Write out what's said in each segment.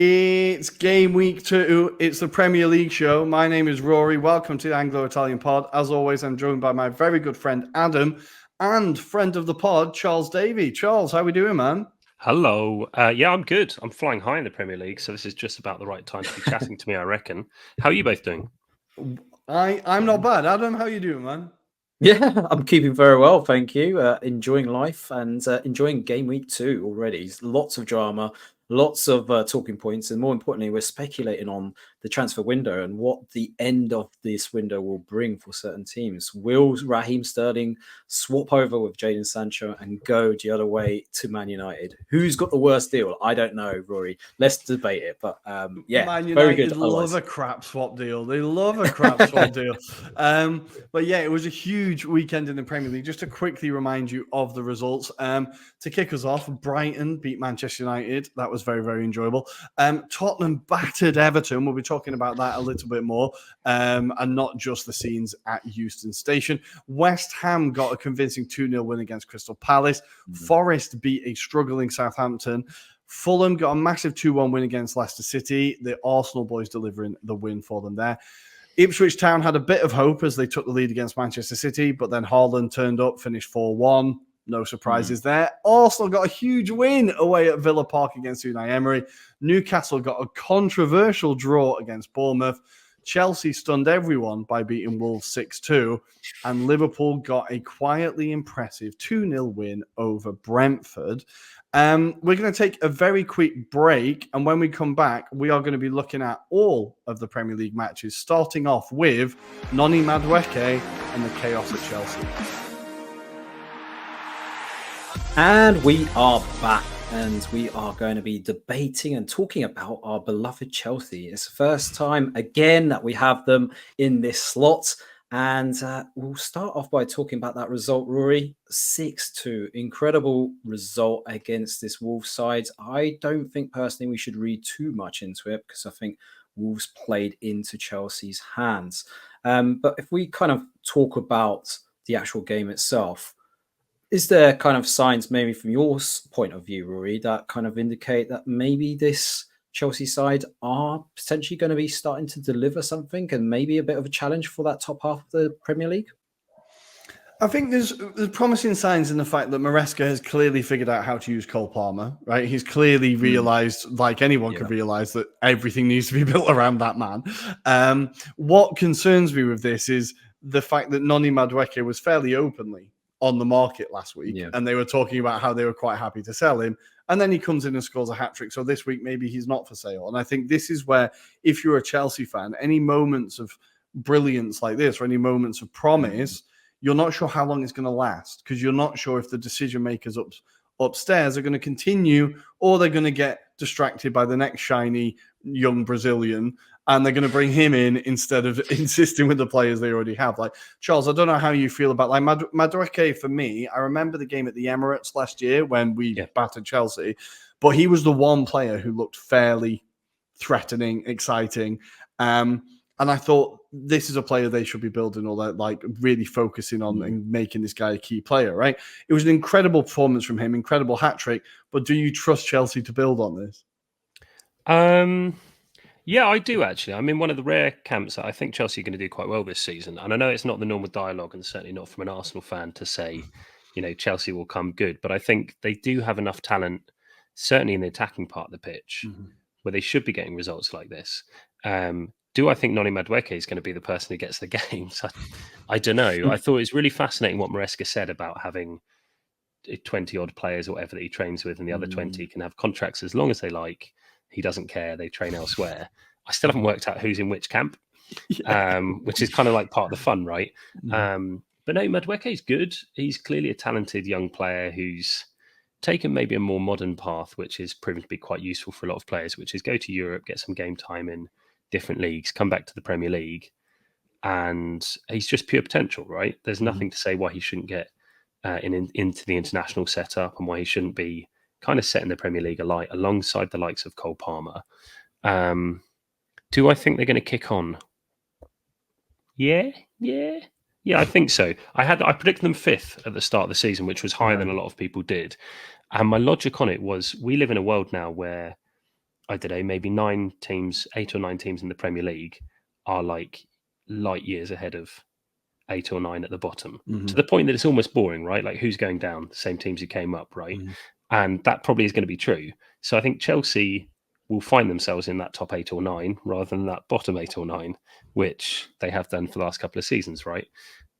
It's game week 2. It's the Premier League show. My name is Rory. Welcome to the Anglo-Italian pod. As always, I'm joined by my very good friend Adam and friend of the pod, Charles Davey. Charles, how we doing, man? Hello. Yeah, I'm good. I'm flying high in the Premier League, so this is just about the right time to be chatting to me, I reckon. How are you both doing? I'm not bad. Adam, how you doing, man? Yeah, I'm keeping very well, thank you. Enjoying life and enjoying game week 2 already. Lots of drama, lots of talking points, and more importantly, we're speculating on the transfer window and what the end of this window will bring for certain teams. Will Raheem Sterling swap over with Jadon Sancho and go the other way to Man United? Who's got the worst deal? I don't know, Rory. Let's debate it. But yeah, Man very United good. love a crap swap deal. They love a crap swap deal. But yeah, it was a huge weekend in the Premier League. Just to quickly remind you of the results. To kick us off, Brighton beat Manchester United. That was very, very enjoyable. Tottenham battered Everton. We'll be talking about that a little bit more, and not just the scenes at Euston Station. West Ham got a convincing 2-0 win against Crystal Palace. Forest beat a struggling Southampton. Fulham got a massive 2-1 win against Leicester City. The Arsenal boys delivering the win for them there. Ipswich Town had a bit of hope as they took the lead against Manchester City, but then Haaland turned up, finished 4-1. No surprises there. Arsenal got a huge win away at Villa Park against Unai Emery. Newcastle got a controversial draw against Bournemouth. Chelsea stunned everyone by beating Wolves 6-2. And Liverpool got a quietly impressive 2-0 win over Brentford. We're going to take a very quick break. And when we come back, we are going to be looking at all of the Premier League matches, starting off with Noni Madueke and the chaos at Chelsea. And we are back, and we are going to be debating and talking about our beloved Chelsea. It's the first time again that we have them in this slot. And we'll start off by talking about that result, Rory. 6-2. Incredible result against this Wolves side. I don't think personally we should read too much into it because I think Wolves played into Chelsea's hands. But if we kind of talk about the actual game itself, is there kind of signs, maybe from your point of view, Rory, that kind of indicate that maybe this Chelsea side are potentially going to be starting to deliver something and maybe a bit of a challenge for that top half of the Premier League? I think there's promising signs in the fact that Maresca has clearly figured out how to use Cole Palmer, right? He's clearly realised, like anyone could realise, that everything needs to be built around that man. What concerns me with this is the fact that Noni Madueke was fairly openly on the market last week, and they were talking about how they were quite happy to sell him. And then he comes in and scores a hat-trick. So this week, maybe he's not for sale. And I think this is where, if you're a Chelsea fan, any moments of brilliance like this or any moments of promise, you're not sure how long it's going to last because you're not sure if the decision makers upstairs are going to continue or they're going to get distracted by the next shiny young Brazilian and they're going to bring him in instead of insisting with the players they already have. Like, Charles, I don't know how you feel about like Madueke. For me, I remember the game at the Emirates last year when we battered Chelsea, but he was the one player who looked fairly threatening, exciting. And I thought this is a player they should be building or that, like really focusing on and making this guy a key player, right? It was an incredible performance from him, incredible hat-trick. But do you trust Chelsea to build on this? Yeah, I do actually. I'm in one of the rare camps that I think Chelsea are going to do quite well this season. And I know it's not the normal dialogue and certainly not from an Arsenal fan to say, Chelsea will come good. But I think they do have enough talent, certainly in the attacking part of the pitch, where they should be getting results like this. Do I think Noni Madueke is going to be the person who gets the games? I don't know. I thought it was really fascinating what Maresca said about having 20-odd players or whatever that he trains with, and the other 20 can have contracts as long as they like. He doesn't care. They train elsewhere. I still haven't worked out who's in which camp, which is kind of like part of the fun, right? But no, Madueke is good. He's clearly a talented young player who's taken maybe a more modern path, which is proven to be quite useful for a lot of players, which is go to Europe, get some game time in different leagues, come back to the Premier League, and he's just pure potential, right? There's nothing to say why he shouldn't get into the international setup and why he shouldn't be kind of set in the Premier League alight alongside the likes of Cole Palmer. Do I think they're going to kick on? Yeah, I think so. I predicted them 5th at the start of the season, which was higher than a lot of people did. And my logic on it was we live in a world now where I don't know, maybe 8 or 9 teams in the Premier League are like light years ahead of 8 or 9 at the bottom, to the point that it's almost boring, right? Like, who's going down? The same teams who came up, right? And that probably is going to be true. So I think Chelsea will find themselves in that top 8 or 9 rather than that bottom 8 or 9, which they have done for the last couple of seasons, right?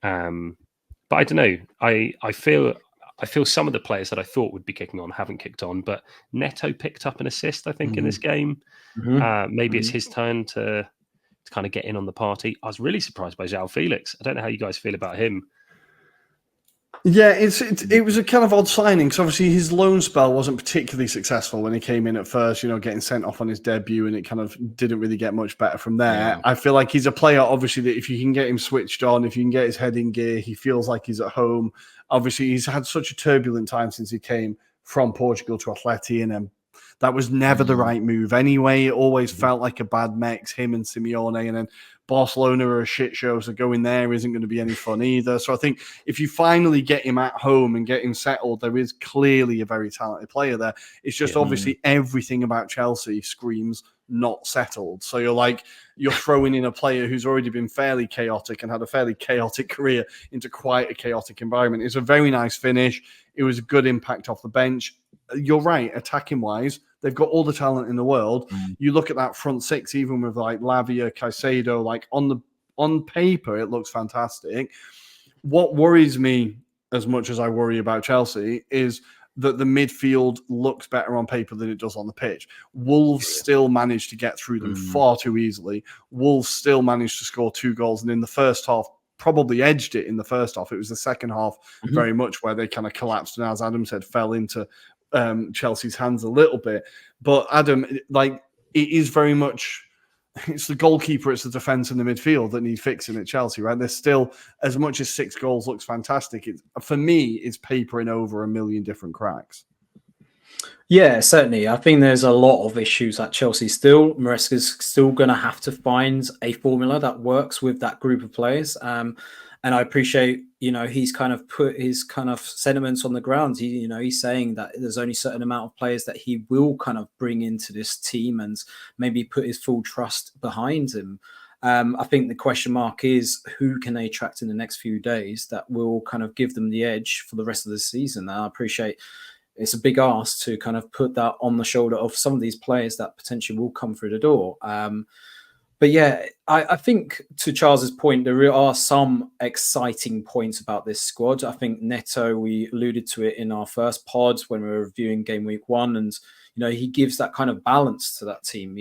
But I don't know. I feel some of the players that I thought would be kicking on haven't kicked on, but Neto picked up an assist, I think, in this game. Maybe it's his turn to kind of get in on the party. I was really surprised by João Felix. I don't know how you guys feel about him. Yeah, it was a kind of odd signing because obviously his loan spell wasn't particularly successful when he came in at first, getting sent off on his debut, and it kind of didn't really get much better from there. Yeah. I feel like he's a player, obviously, that if you can get him switched on, if you can get his head in gear, he feels like he's at home. Obviously, he's had such a turbulent time since he came from Portugal to Atleti, and that was never the right move anyway. It always felt like a bad mix, him and Simeone, and then Barcelona are a shit show, so going there isn't going to be any fun either. So I think if you finally get him at home and get him settled, there is clearly a very talented player there. It's just obviously everything about Chelsea screams not settled. So you're throwing in a player who's already been fairly chaotic and had a fairly chaotic career into quite a chaotic environment. It's a very nice finish. It was a good impact off the bench. You're right, attacking wise, they've got all the talent in the world. You look at that front six, even with like Lavia, Caicedo, like on paper, it looks fantastic. What worries me as much as I worry about Chelsea is that the midfield looks better on paper than it does on the pitch. Wolves still managed to get through them far too easily. Wolves still managed to score 2 goals, and in the first half, probably edged it in the first half. It was the second half very much where they kind of collapsed and, as Adam said, fell into Chelsea's hands a little bit. But Adam, it is very much, it's the goalkeeper, it's the defense and the midfield that need fixing at Chelsea, right? There's still, as much as 6 goals looks fantastic, for me, it's papering over a million different cracks. Yeah, certainly. I think there's a lot of issues at Chelsea still. Maresca's still going to have to find a formula that works with that group of players. And I appreciate, he's kind of put his kind of sentiments on the ground. He's saying that there's only a certain amount of players that he will kind of bring into this team and maybe put his full trust behind him. I think the question mark is who can they attract in the next few days that will kind of give them the edge for the rest of the season. And I appreciate it's a big ask to kind of put that on the shoulder of some of these players that potentially will come through the door. But yeah, I think to Charles's point, there are some exciting points about this squad. I think Neto, we alluded to it in our first pod when we were reviewing game week 1, and he gives that kind of balance to that team.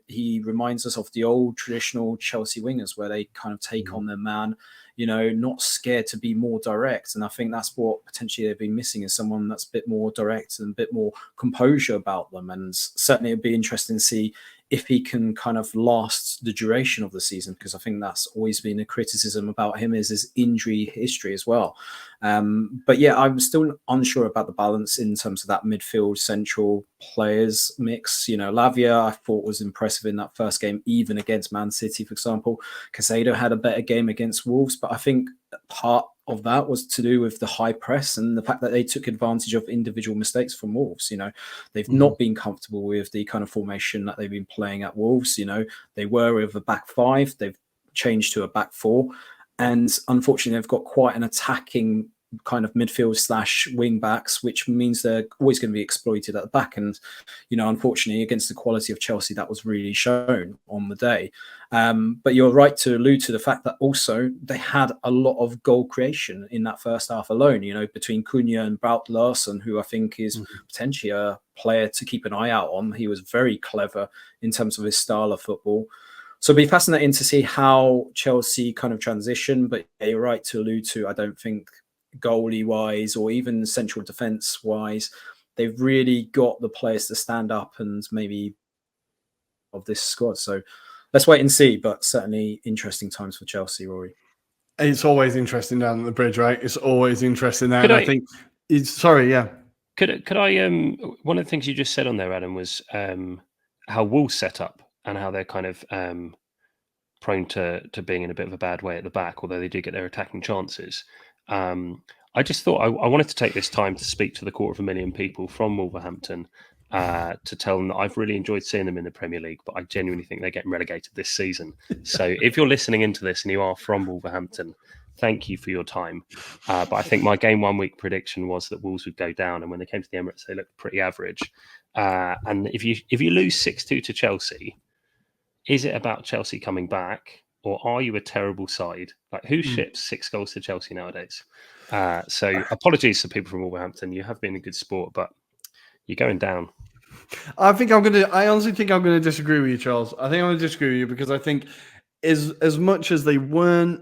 He reminds us of the old traditional Chelsea wingers where they kind of take on their man, not scared to be more direct. And I think that's what potentially they've been missing, is someone that's a bit more direct and a bit more composure about them. And certainly it'd be interesting to see if he can kind of last the duration of the season, because I think that's always been a criticism about him, is his injury history as well. But yeah, I'm still unsure about the balance in terms of that midfield central players mix. Lavia, I thought, was impressive in that first game, even against Man City, for example. Caicedo had a better game against Wolves, but I think part of that was to do with the high press and the fact that they took advantage of individual mistakes from Wolves. They've not been comfortable with the kind of formation that they've been playing at Wolves. They were with a back 5, they've changed to a back 4, and unfortunately they've got quite an attacking kind of midfield / wing backs, which means they're always going to be exploited at the back. And unfortunately, against the quality of Chelsea, that was really shown on the day. But you're right to allude to the fact that also they had a lot of goal creation in that first half alone, between Cunha and Braut Larsen, who I think is potentially a player to keep an eye out on. He was very clever in terms of his style of football. So it'll be fascinating to see how Chelsea kind of transition. But you're right to allude to, I don't think goalie wise or even central defense wise, they've really got the players to stand up and maybe of this squad. So let's wait and see, but certainly interesting times for Chelsea, Rory. It's always interesting down at the bridge, right? It's always interesting there. I think it's Could I one of the things you just said on there, Adam, was how Wolves set up and how they're kind of prone to being in a bit of a bad way at the back, although they do get their attacking chances. I just thought I wanted to take this time to speak to the 250,000 people from Wolverhampton to tell them that I've really enjoyed seeing them in the Premier League, but I genuinely think they're getting relegated this season. So if you're listening into this and you are from Wolverhampton, thank you for your time. But I think my game 1 week prediction was that Wolves would go down, and when they came to the Emirates, they looked pretty average. And if you lose 6-2 to Chelsea, is it about Chelsea coming back, or are you a terrible side? Like, who ships 6 goals to Chelsea nowadays? So apologies to people from Wolverhampton. You have been a good sport, but you're going down. I honestly think I'm gonna disagree with you, Charles. I think I'm gonna disagree with you because I think as much as they weren't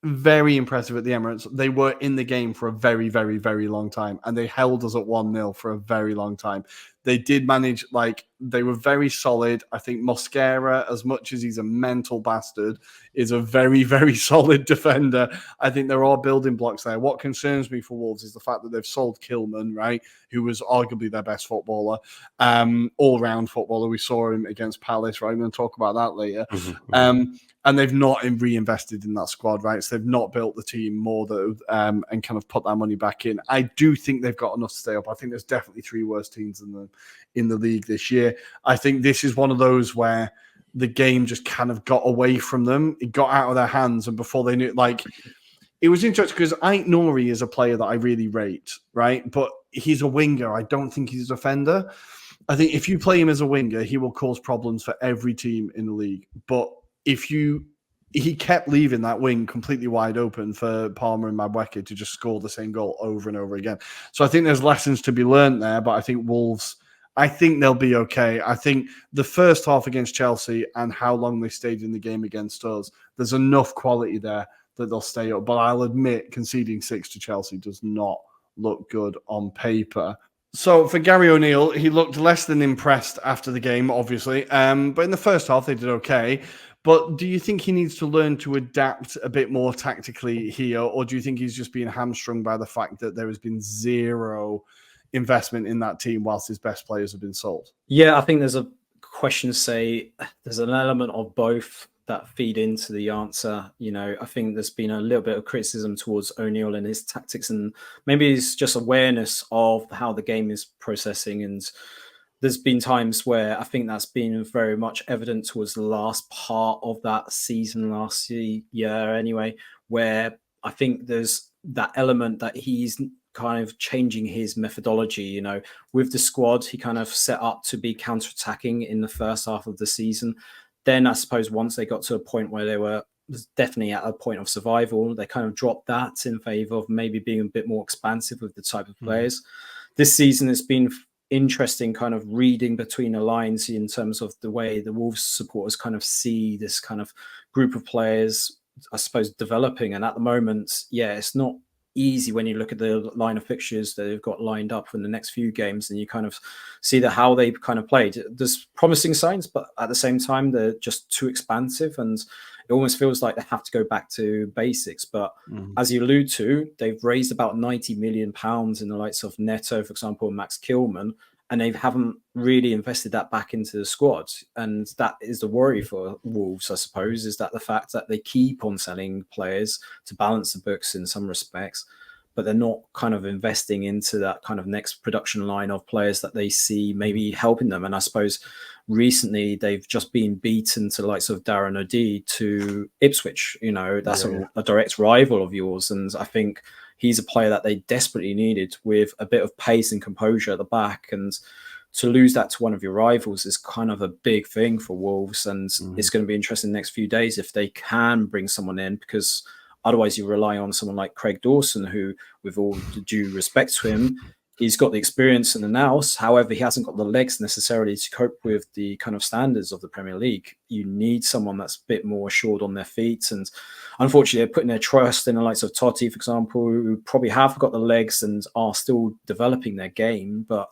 very impressive at the Emirates, they were in the game for a very, very, very long time, and they held us at 1-0 for a very long time. They did manage, they were very solid. I think Mosquera, as much as he's a mental bastard, is a very, very solid defender. I think there are building blocks there. What concerns me for Wolves is the fact that they've sold Kilman, right, who was arguably their best footballer, all-round footballer. We saw him against Palace, right? I'm going to talk about that later. And they've not reinvested in that squad, right? So they've not built the team more and kind of put that money back in. I do think they've got enough to stay up. I think there's definitely 3 worse teams in the league this year. I think this is one of those where the game just kind of got away from them. It got out of their hands, and before they knew, it was interesting because Ait Nouri is a player that I really rate, right? But he's a winger. I don't think he's a defender. I think if you play him as a winger, he will cause problems for every team in the league. But he kept leaving that wing completely wide open for Palmer and Madueke to just score the same goal over and over again. So I think there's lessons to be learned there, but I think Wolves, I think they'll be okay. I think the first half against Chelsea and how long they stayed in the game against us, there's enough quality there that they'll stay up. But I'll admit, conceding 6 to Chelsea does not look good on paper. So for Gary O'Neill, he looked less than impressed after the game, obviously. But in the first half, they did okay. But do you think he needs to learn to adapt a bit more tactically here, or do you think he's just being hamstrung by the fact that there has been zero investment in that team whilst his best players have been sold? Yeah, I think there's a question to say there's an element of both that feed into the answer. I think there's been a little bit of criticism towards O'Neill and his tactics, and maybe it's just awareness of how the game is processing. And there's been times where I think that's been very much evident towards the last part of that season last year anyway, where I think there's that element that he's kind of changing his methodology. With the squad, he kind of set up to be counter-attacking in the first half of the season. Then I suppose once they got to a point where they were definitely at a point of survival, they kind of dropped that in favor of maybe being a bit more expansive with the type of players. This season it's been interesting kind of reading between the lines in terms of the way the Wolves supporters kind of see this kind of group of players, I suppose, developing. And at the moment, it's not easy when you look at the line of fixtures that they've got lined up for the next few games, and you kind of see that how they kind of played. There's promising signs, but at the same time, they're just too expansive, and it almost feels like they have to go back to basics. But as you allude to, they've raised about £90 million in the likes of Neto, for example, and Max Kilman, and they haven't really invested that back into the squad. And that is the worry for Wolves, I suppose, is that the fact that they keep on selling players to balance the books in some respects, but they're not kind of investing into that kind of next production line of players that they see maybe helping them. And I suppose recently they've just been beaten to the likes of Darren O'Dea to Ipswich. That's a direct rival of yours. And I think he's a player that they desperately needed with a bit of pace and composure at the back. And to lose that to one of your rivals is kind of a big thing for Wolves. And it's going to be interesting the next few days if they can bring someone in, because otherwise you rely on someone like Craig Dawson, who, with all the due respect to him, he's got the experience and the nous. However, he hasn't got the legs necessarily to cope with the kind of standards of the Premier League. You need someone that's a bit more assured on their feet. And unfortunately, they're putting their trust in the likes of Totti, for example, who probably have got the legs and are still developing their game. But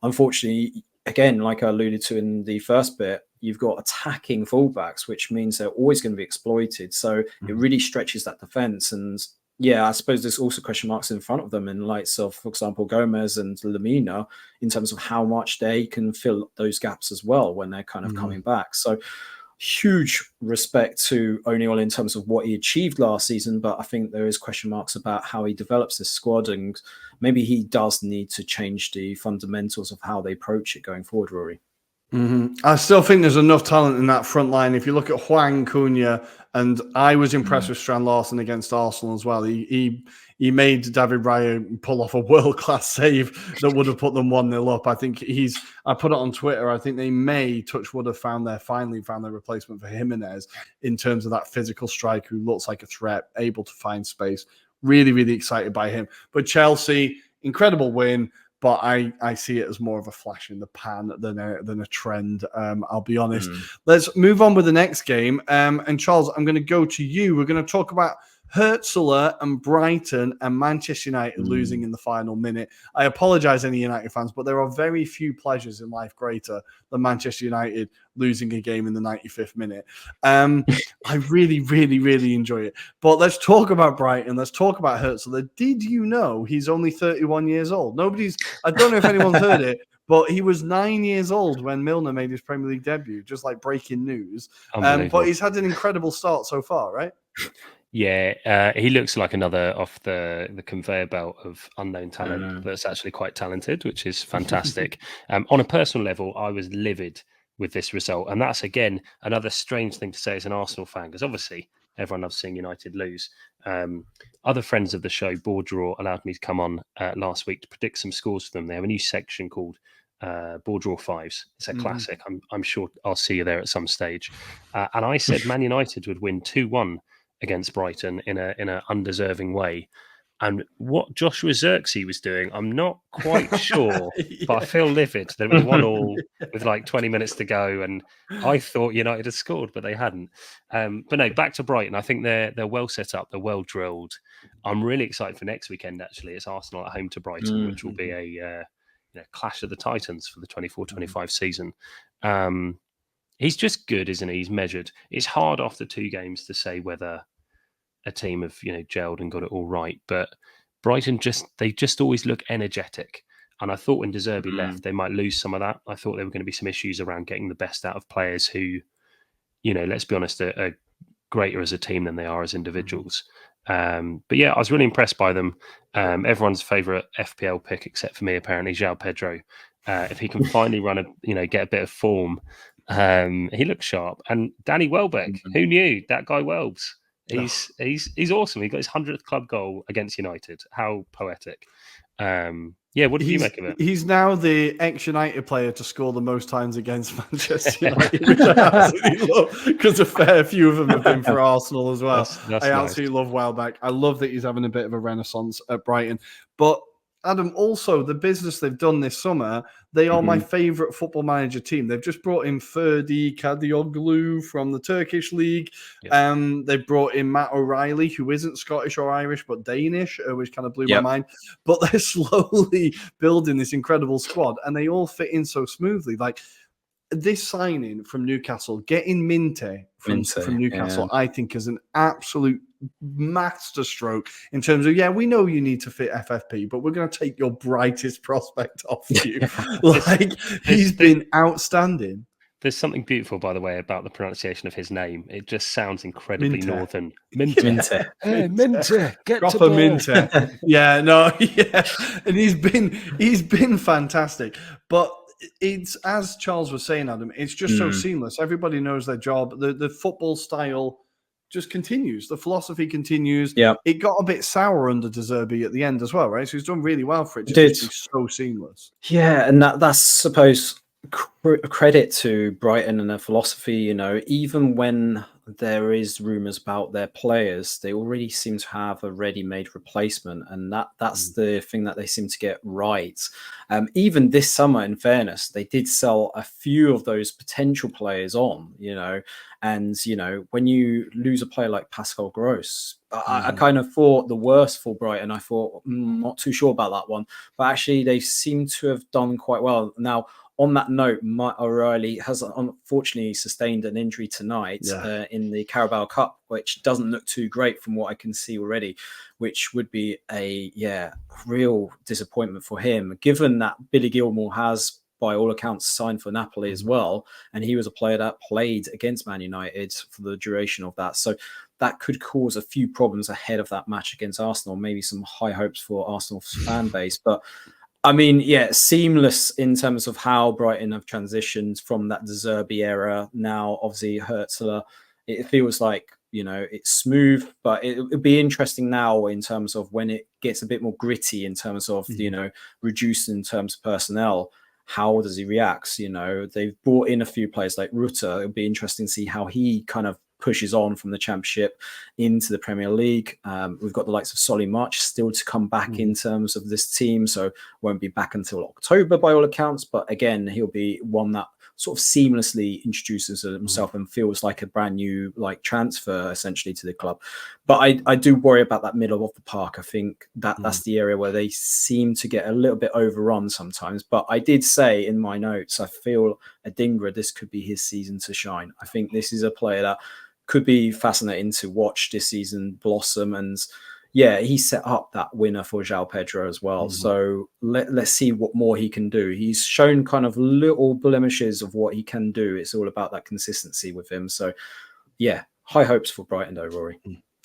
unfortunately, again, like I alluded to in the first bit, you've got attacking fullbacks, which means they're always going to be exploited. So it really stretches that defence. And I suppose there's also question marks in front of them in lights of, for example, Gomez and Lamina, in terms of how much they can fill those gaps as well when they're kind of coming back. So huge respect to O'Neill in terms of what he achieved last season, but I think there is question marks about how he develops this squad, and maybe he does need to change the fundamentals of how they approach it going forward, Rory. I still think there's enough talent in that front line. If you look at Hwang, Cunha, and I was impressed with Strand Larsen against Arsenal as well. He made David Raya pull off a world-class save that would have put them 1-0 up. I think I put it on Twitter, I think they may, touch wood, have finally found their replacement for Jimenez in terms of that physical striker who looks like a threat, able to find space. Really, really excited by him. But Chelsea, incredible win. But I see it as more of a flash in the pan than a trend. I'll be honest. Let's move on with the next game. And Charles, I'm going to go to you. We're going to talk about Hertzler and Brighton and Manchester United losing in the final minute. I apologise, any United fans, but there are very few pleasures in life greater than Manchester United losing a game in the 95th minute. I really, really, really enjoy it. But let's talk about Brighton. Let's talk about Hertzler. Did you know he's only 31 years old? I don't know if anyone's heard it, but he was 9 years old when Milner made his Premier League debut, just like breaking news. But he's had an incredible start so far, right? Yeah, he looks like another off the conveyor belt of unknown talent that's actually quite talented, which is fantastic. On a personal level, I was livid with this result. And that's, again, another strange thing to say as an Arsenal fan, because obviously everyone loves seeing United lose. Other friends of the show, Board Draw, allowed me to come on last week to predict some scores for them. They have a new section called Board Draw Fives. It's a classic. I'm sure I'll see you there at some stage. And I said Man United would win 2-1 against Brighton in an undeserving way. And what Joshua Zirkzee was doing, I'm not quite sure, but I feel livid. There was 1-1 with like 20 minutes to go, and I thought United had scored, but they hadn't. But no, back to Brighton. I think they're well set up. They're well drilled. I'm really excited for next weekend, actually. It's Arsenal at home to Brighton, which will be a clash of the Titans for the 24-25 season. He's just good, isn't he? He's measured. It's hard after 2 games to say whether a team have gelled and got it all right, but Brighton they just always look energetic. And I thought when De Zerbi left, they might lose some of that. I thought there were going to be some issues around getting the best out of players who, let's be honest, are greater as a team than they are as individuals. But yeah, I was really impressed by them. Everyone's favourite FPL pick, except for me, apparently, João Pedro. If he can finally get a bit of form, he looks sharp. And Danny Welbeck, who knew? That guy Welbs. He's awesome. He got his 100th club goal against United. How poetic. What did you make of it? He's now the ex-United player to score the most times against Manchester United, which I absolutely love, because a fair few of them have been for Arsenal as well. That's absolutely love Welbeck. I love that he's having a bit of a renaissance at Brighton. But Adam, also the business they've done this summer, they are my favourite football manager team. They've just brought in Ferdi Kadioglu from the Turkish league. Yep. They've brought in Matt O'Reilly, who isn't Scottish or Irish, but Danish, which kind of blew my mind. But they're slowly building this incredible squad, and they all fit in so smoothly. Like, this signing from Newcastle, getting Minte from Newcastle, I think is an absolute masterstroke in terms of, we know you need to fit FFP, but we're going to take your brightest prospect off you. He's been outstanding. There's something beautiful, by the way, about the pronunciation of his name. It just sounds incredibly northern. Minte. Hey, Minte, get proper to Minte. And he's been fantastic. But it's, as Charles was saying, Adam, it's just so seamless. Everybody knows their job. The football style just continues. The philosophy continues. Yeah. It got a bit sour under De Zerbi at the end as well, right? So he's done really well for it. Just to be so seamless. Yeah, and that's suppose credit to Brighton and their philosophy. Even when there is rumours about their players, they already seem to have a ready-made replacement, and that's the thing that they seem to get right. Even this summer, in fairness, they did sell a few of those potential players on, and when you lose a player like Pascal Gross, I kind of thought the worst for Brighton. I thought, not too sure about that one, but actually they seem to have done quite well. Now, on that note, Matt O'Reilly has unfortunately sustained an injury tonight in the Carabao Cup, which doesn't look too great from what I can see already, which would be a real disappointment for him, given that Billy Gilmour has by all accounts, signed for Napoli as well. And he was a player that played against Man United for the duration of that. So that could cause a few problems ahead of that match against Arsenal, maybe some high hopes for Arsenal's fan base. But I mean, yeah, seamless in terms of how Brighton have transitioned from that De Zerbi era. Now, obviously, Hertzler, it feels like, it's smooth, but it would be interesting now in terms of when it gets a bit more gritty in terms of, reduced in terms of personnel. How does he react? They've brought in a few players like Rutter. It'll be interesting to see how he kind of pushes on from the Championship into the Premier League. We've got the likes of Solly March still to come back in terms of this team, so won't be back until October by all accounts. But again, he'll be one that sort of seamlessly introduces himself and feels like a brand new transfer essentially to the club. But I do worry about that middle of the park. I think that's the area where they seem to get a little bit overrun sometimes. But I did say in my notes, I feel Adingra, this could be his season to shine. I think this is a player that could be fascinating to watch this season blossom. And yeah, he set up that winner for João Pedro as well. So let's see what more he can do. He's shown kind of little blemishes of what he can do. It's all about that consistency with him. So yeah, high hopes for Brighton though, Rory.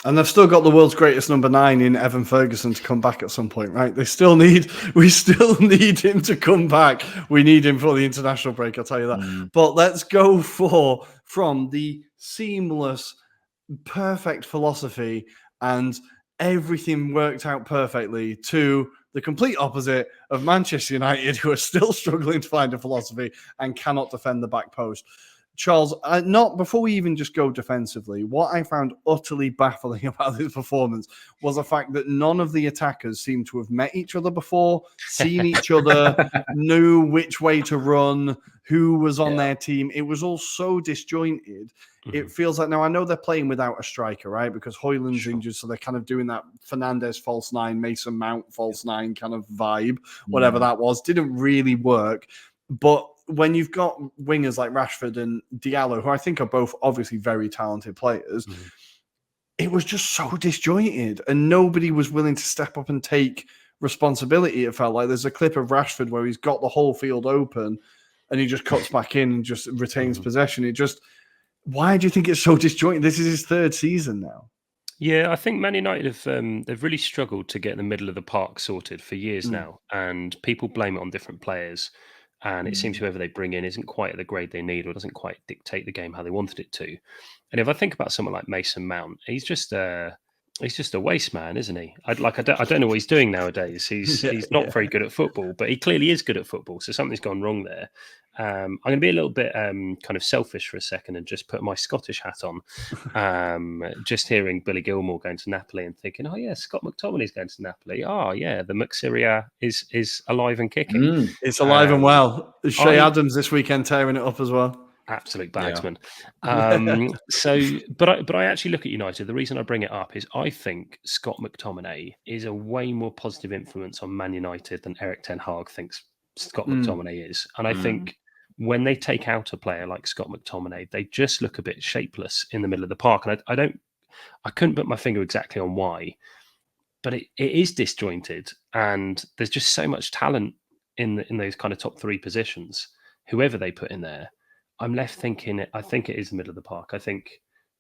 And they've still got the world's greatest number 9 in Evan Ferguson to come back at some point, right? We still need him to come back. We need him for the international break, I'll tell you that. But let's go from the seamless, perfect philosophy and everything worked out perfectly to the complete opposite of Manchester United, who are still struggling to find a philosophy and cannot defend the back post. Charles, before we even just go defensively, what I found utterly baffling about this performance was the fact that none of the attackers seemed to have met each other before, seen each other, knew which way to run, who was on their team. It was all so disjointed. It feels like, now I know they're playing without a striker, right? Because Højlund's injured, so they're kind of doing that Fernandez false 9, Mason Mount false 9 kind of vibe, whatever that was. Didn't really work. But when you've got wingers like Rashford and Diallo, who I think are both obviously very talented players, it was just so disjointed and nobody was willing to step up and take responsibility. It felt like there's a clip of Rashford where he's got the whole field open and he just cuts back in and just retains possession. Why do you think it's so disjointed? This is his 3rd season now. Yeah, I think Man United they've really struggled to get the middle of the park sorted for years now, and people blame it on different players. And it seems whoever they bring in isn't quite at the grade they need or doesn't quite dictate the game how they wanted it to. And if I think about someone like Mason Mount, he's just a waste man, isn't he? I don't know what he's doing nowadays. He's not very good at football, but he clearly is good at football. So something's gone wrong there. I'm going to be a little bit kind of selfish for a second and just put my Scottish hat on. Just hearing Billy Gilmour going to Napoli and thinking, oh yeah, Scott McTominay's going to Napoli. Oh yeah, the McSyria is alive and kicking. It's alive and well. Shea Adams this weekend tearing it up as well. Absolute bagsman. But I actually look at United. The reason I bring it up is I think Scott McTominay is a way more positive influence on Man United than Erik Ten Hag thinks Scott McTominay is. And I think when they take out a player like Scott McTominay, they just look a bit shapeless in the middle of the park. And I couldn't put my finger exactly on why, but it is disjointed, and there's just so much talent in those kind of top 3 positions. Whoever they put in there, I'm left thinking, I think it is the middle of the park. I think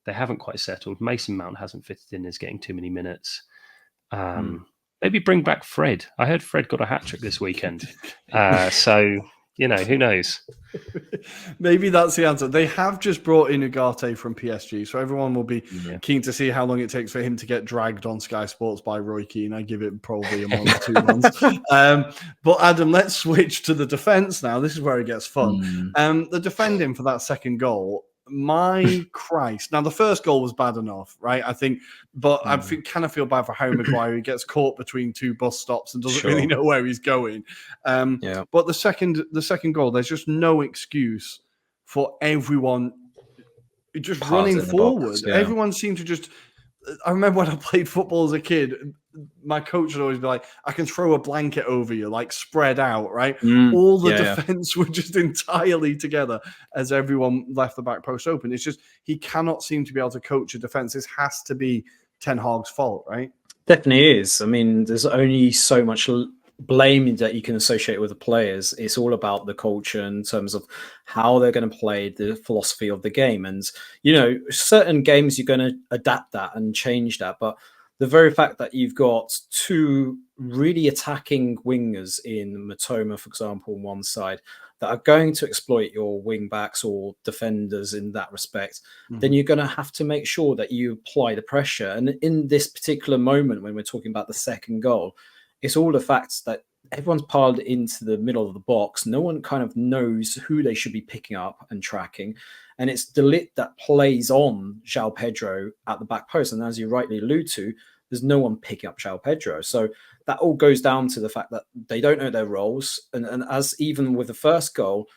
they haven't quite settled. Mason Mount hasn't fitted in, is getting too many minutes. Maybe bring back Fred. I heard Fred got a hat-trick this weekend. So, who knows? Maybe that's the answer. They have just brought in Ugarte from PSG, so everyone will be keen to see how long it takes for him to get dragged on Sky Sports by Roy Keane. I give it probably a month, 2 months. But Adam, let's switch to the defence now. This is where it gets fun. The defending for that second goal, my Christ. Now, the first goal was bad enough, right? I think, but I kind of feel bad for Harry Maguire. He gets caught between 2 bus stops and doesn't really know where he's going. But the second goal, there's just no excuse for everyone just running forward. Everyone seemed to just... I remember when I played football as a kid, my coach would always be like, I can throw a blanket over you, like spread out, right? All the defense were just entirely together as everyone left the back post open. It's just, he cannot seem to be able to coach a defense. This has to be Ten Hag's fault, right? Definitely is. I mean, there's only so much blame that you can associate with the players. It's all about the culture in terms of how they're going to play, the philosophy of the game. And, certain games you're going to adapt that and change that. But the very fact that you've got two really attacking wingers in Matoma, for example, on one side, that are going to exploit your wing backs or defenders in that respect, then you're going to have to make sure that you apply the pressure. And in this particular moment, when we're talking about the second goal, it's all the facts that everyone's piled into the middle of the box. No one kind of knows who they should be picking up and tracking. And it's De Ligt that plays on João Pedro at the back post. And as you rightly allude to, there's no one picking up João Pedro. So that all goes down to the fact that they don't know their roles. And as even with the first goal,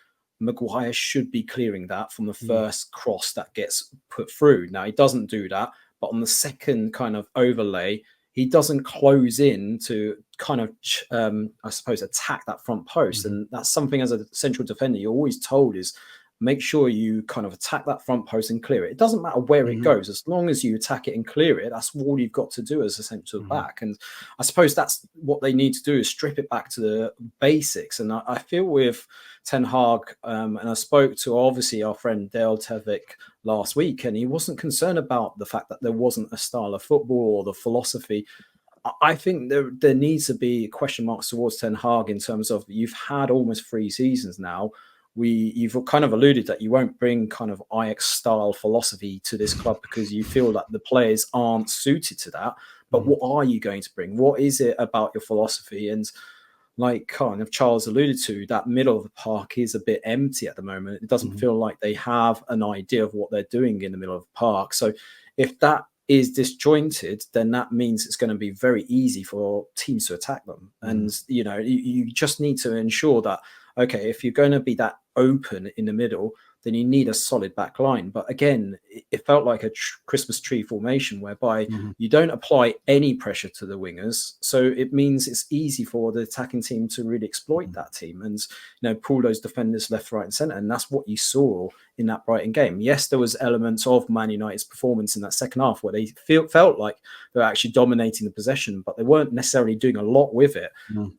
Maguire should be clearing that from the first cross that gets put through. Now, he doesn't do that. But on the second kind of overlay, he doesn't close in to kind of, I suppose, attack that front post. And that's something as a central defender you're always told is make sure you kind of attack that front post and clear it. It doesn't matter where it goes. As long as you attack it and clear it, that's all you've got to do as a central back. And I suppose that's what they need to do is strip it back to the basics. And I feel with Ten Hag, and I spoke to obviously our friend Dale Tevik last week, and he wasn't concerned about the fact that there wasn't a style of football or the philosophy. I think there needs to be question marks towards Ten Hag in terms of you've had almost 3 seasons now. You've kind of alluded that you won't bring kind of Ajax style philosophy to this club because you feel that the players aren't suited to that. But what are you going to bring? What is it about your philosophy? And like kind of Charles alluded to, that middle of the park is a bit empty at the moment. It doesn't feel like they have an idea of what they're doing in the middle of the park. So if that is disjointed, then that means it's going to be very easy for teams to attack them. And, you just need to ensure that, okay, if you're going to be that open in the middle, then you need a solid back line. But again, it felt like a Christmas tree formation whereby you don't apply any pressure to the wingers. So it means it's easy for the attacking team to really exploit that team and, pull those defenders left, right and centre. And that's what you saw in that Brighton game. Yes, there was elements of Man United's performance in that second half where they felt like they were actually dominating the possession, but they weren't necessarily doing a lot with it.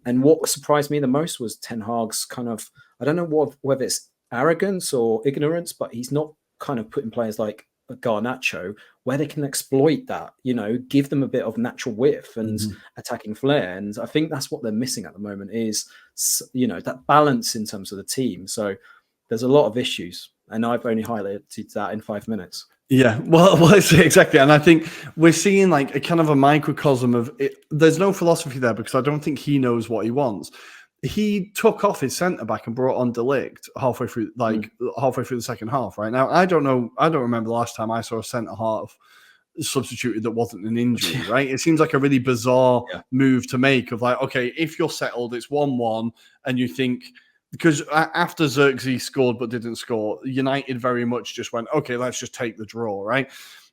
And what surprised me the most was Ten Hag's kind of, I don't know whether it's arrogance or ignorance, but he's not kind of putting players like Garnacho where they can exploit that, give them a bit of natural width and attacking flair. And I think that's what they're missing at the moment is, that balance in terms of the team. So there's a lot of issues, and I've only highlighted that in 5 minutes. Yeah, well, exactly. And I think we're seeing like a kind of a microcosm of it. There's no philosophy there because I don't think he knows what he wants. He took off his centre back and brought on De Ligt halfway through the second half. Right now, I don't remember the last time I saw a centre half substituted that wasn't an injury. Right? It seems like a really bizarre move to make. Of like, okay, if you're settled, it's 1-1, and you think because after Xerxes scored but didn't score, United very much just went, okay, let's just take the draw, right?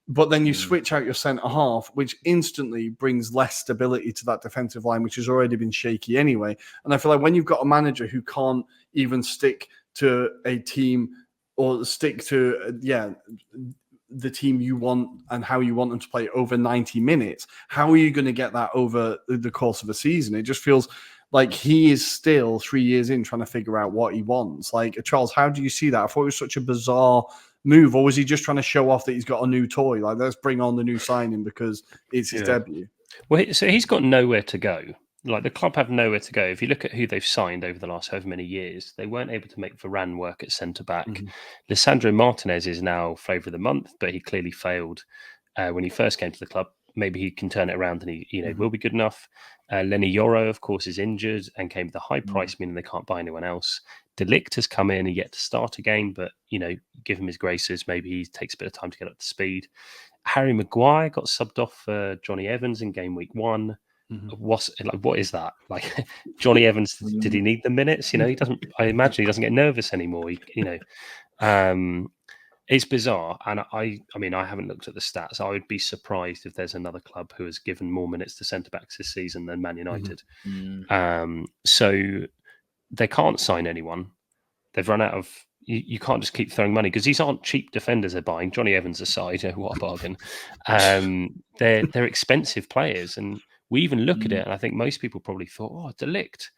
But then you switch out your centre half, which instantly brings less stability to that defensive line, which has already been shaky anyway. And I feel like when you've got a manager who can't even stick to a team or stick to, the team you want and how you want them to play over 90 minutes, how are you going to get that over the course of a season? It just feels like he is still 3 years in trying to figure out what he wants. Like, Charles, how do you see that? I thought it was such a bizarre move, or was he just trying to show off that he's got a new toy? Like, let's bring on the new signing because it's his debut. Well, so he's got nowhere to go. Like, the club have nowhere to go. If you look at who they've signed over the last however many years, they weren't able to make Varane work at centre-back. Lisandro Martinez is now flavour of the month, but he clearly failed when he first came to the club. Maybe he can turn it around and he will be good enough. Lenny Yoro, of course, is injured and came with a high price, meaning they can't buy anyone else. De Ligt has come in and yet to start again, but, give him his graces. Maybe he takes a bit of time to get up to speed. Harry Maguire got subbed off for Johnny Evans in game week 1. What is that? Like, Johnny Evans, did he need the minutes? He doesn't. I imagine he doesn't get nervous anymore. It's bizarre, and I mean, I haven't looked at the stats. I would be surprised if there's another club who has given more minutes to centre backs this season than Man United. So they can't sign anyone. They've run out of. You can't just keep throwing money because these aren't cheap defenders they're buying. Johnny Evans aside, what a bargain. They're expensive players, and we even look at it, and I think most people probably thought, oh, De Ligt,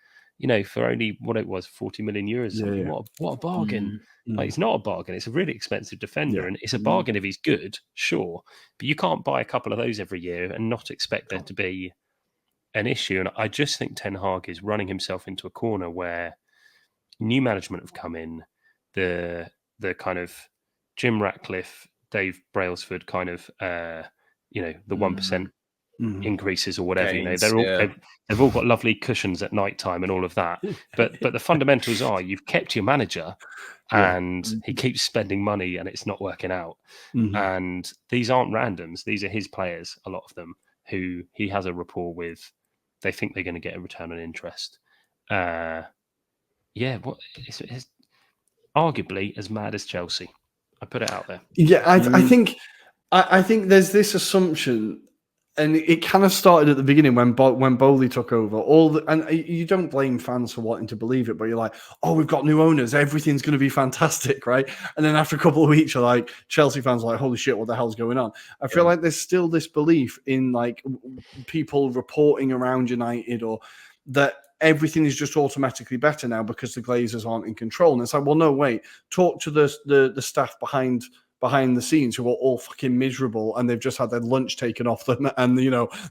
for only what it was, 40 million euros. Yeah. What a bargain. Like, it's not a bargain. It's a really expensive defender, and it's a bargain if he's good, sure. But you can't buy a couple of those every year and not expect there to be an issue. And I just think Ten Hag is running himself into a corner where new management have come in, the kind of Jim Ratcliffe, Dave Brailsford kind of, the 1% increases or whatever. Gains, they've all got lovely cushions at night time and all of that. But the fundamentals are you've kept your manager, and he keeps spending money, and it's not working out. And these aren't randoms; these are his players, a lot of them, who he has a rapport with. They think they're going to get a return on interest. It's arguably as mad as Chelsea. I put it out there. Yeah, I think there's this assumption, and it kind of started at the beginning when Bowley took over. And you don't blame fans for wanting to believe it, but you're like, oh, we've got new owners, everything's going to be fantastic, right? And then after a couple of weeks, you're like, Chelsea fans are like, holy shit, what the hell's going on? I feel like there's still this belief in like people reporting around United, or that everything is just automatically better now because the Glazers aren't in control. And it's like, well, no, wait. Talk to the staff behind the scenes who are all fucking miserable, and they've just had their lunch taken off them, and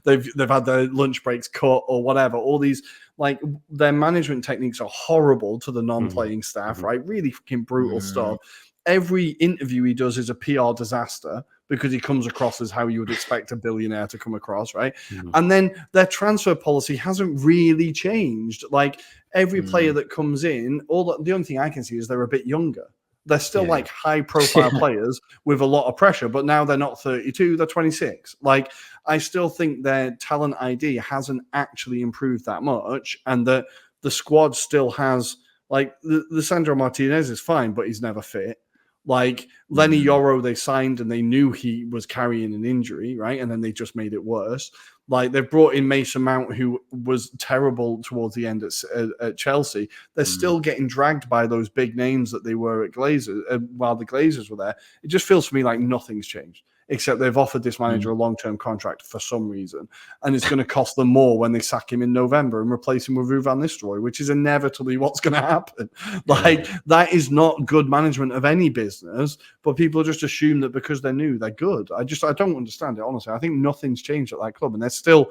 they've had their lunch breaks cut or whatever. All these, like, their management techniques are horrible to the non-playing staff, right? Really fucking brutal stuff. Every interview he does is a PR disaster because he comes across as how you would expect a billionaire to come across, right? And then their transfer policy hasn't really changed. Like, every player that comes in, the only thing I can see is they're a bit younger. They're still like high-profile players with a lot of pressure, but now they're not 32; they're 26. Like, I still think their talent ID hasn't actually improved that much, and the squad still has, like, the Sandro Martinez is fine, but he's never fit. Like, Lenny Yoro, they signed and they knew he was carrying an injury, right? And then they just made it worse. Like, they've brought in Mason Mount, who was terrible towards the end at Chelsea. They're still getting dragged by those big names that they were at Glazers while the Glazers were there. It just feels to me like nothing's changed, except they've offered this manager a long-term contract for some reason, and it's going to cost them more when they sack him in November and replace him with Ruud van Nistelrooy, which is inevitably what's going to happen. Like, that is not good management of any business, but people just assume that because they're new, they're good. I don't understand it, honestly. I think nothing's changed at that club, and they still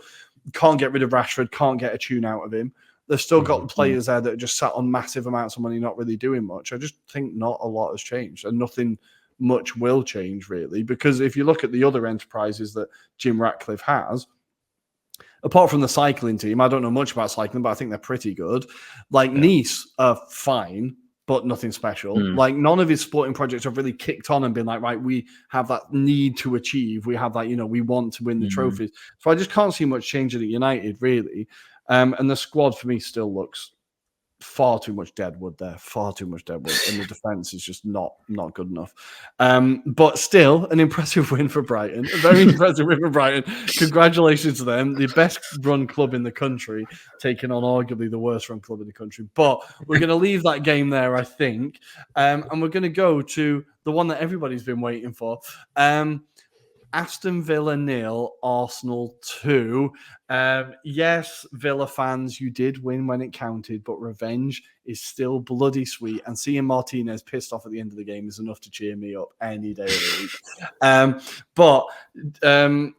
can't get rid of Rashford, can't get a tune out of him. They've still got players there that are just sat on massive amounts of money, not really doing much. I just think not a lot has changed, and nothing much will change, really, because if you look at the other enterprises that Jim Ratcliffe has, apart from the cycling team, I don't know much about cycling, but I think they're pretty good. Like, Nice are fine, but nothing special. Like, none of his sporting projects have really kicked on and been like, right, we have that need to achieve. We have that, we want to win the trophies. So I just can't see much changing at United, really. And the squad for me still looks far too much deadwood there, and the defense is just not good enough. But still, an impressive win for Brighton, a very impressive win for Brighton. Congratulations to them, the best run club in the country, taking on arguably the worst run club in the country. But we're going to leave that game there, I think, and we're going to go to the one that everybody's been waiting for. Aston Villa 0, Arsenal 2. Yes, Villa fans, you did win when it counted, but revenge is still bloody sweet. And seeing Martinez pissed off at the end of the game is enough to cheer me up any day of the week.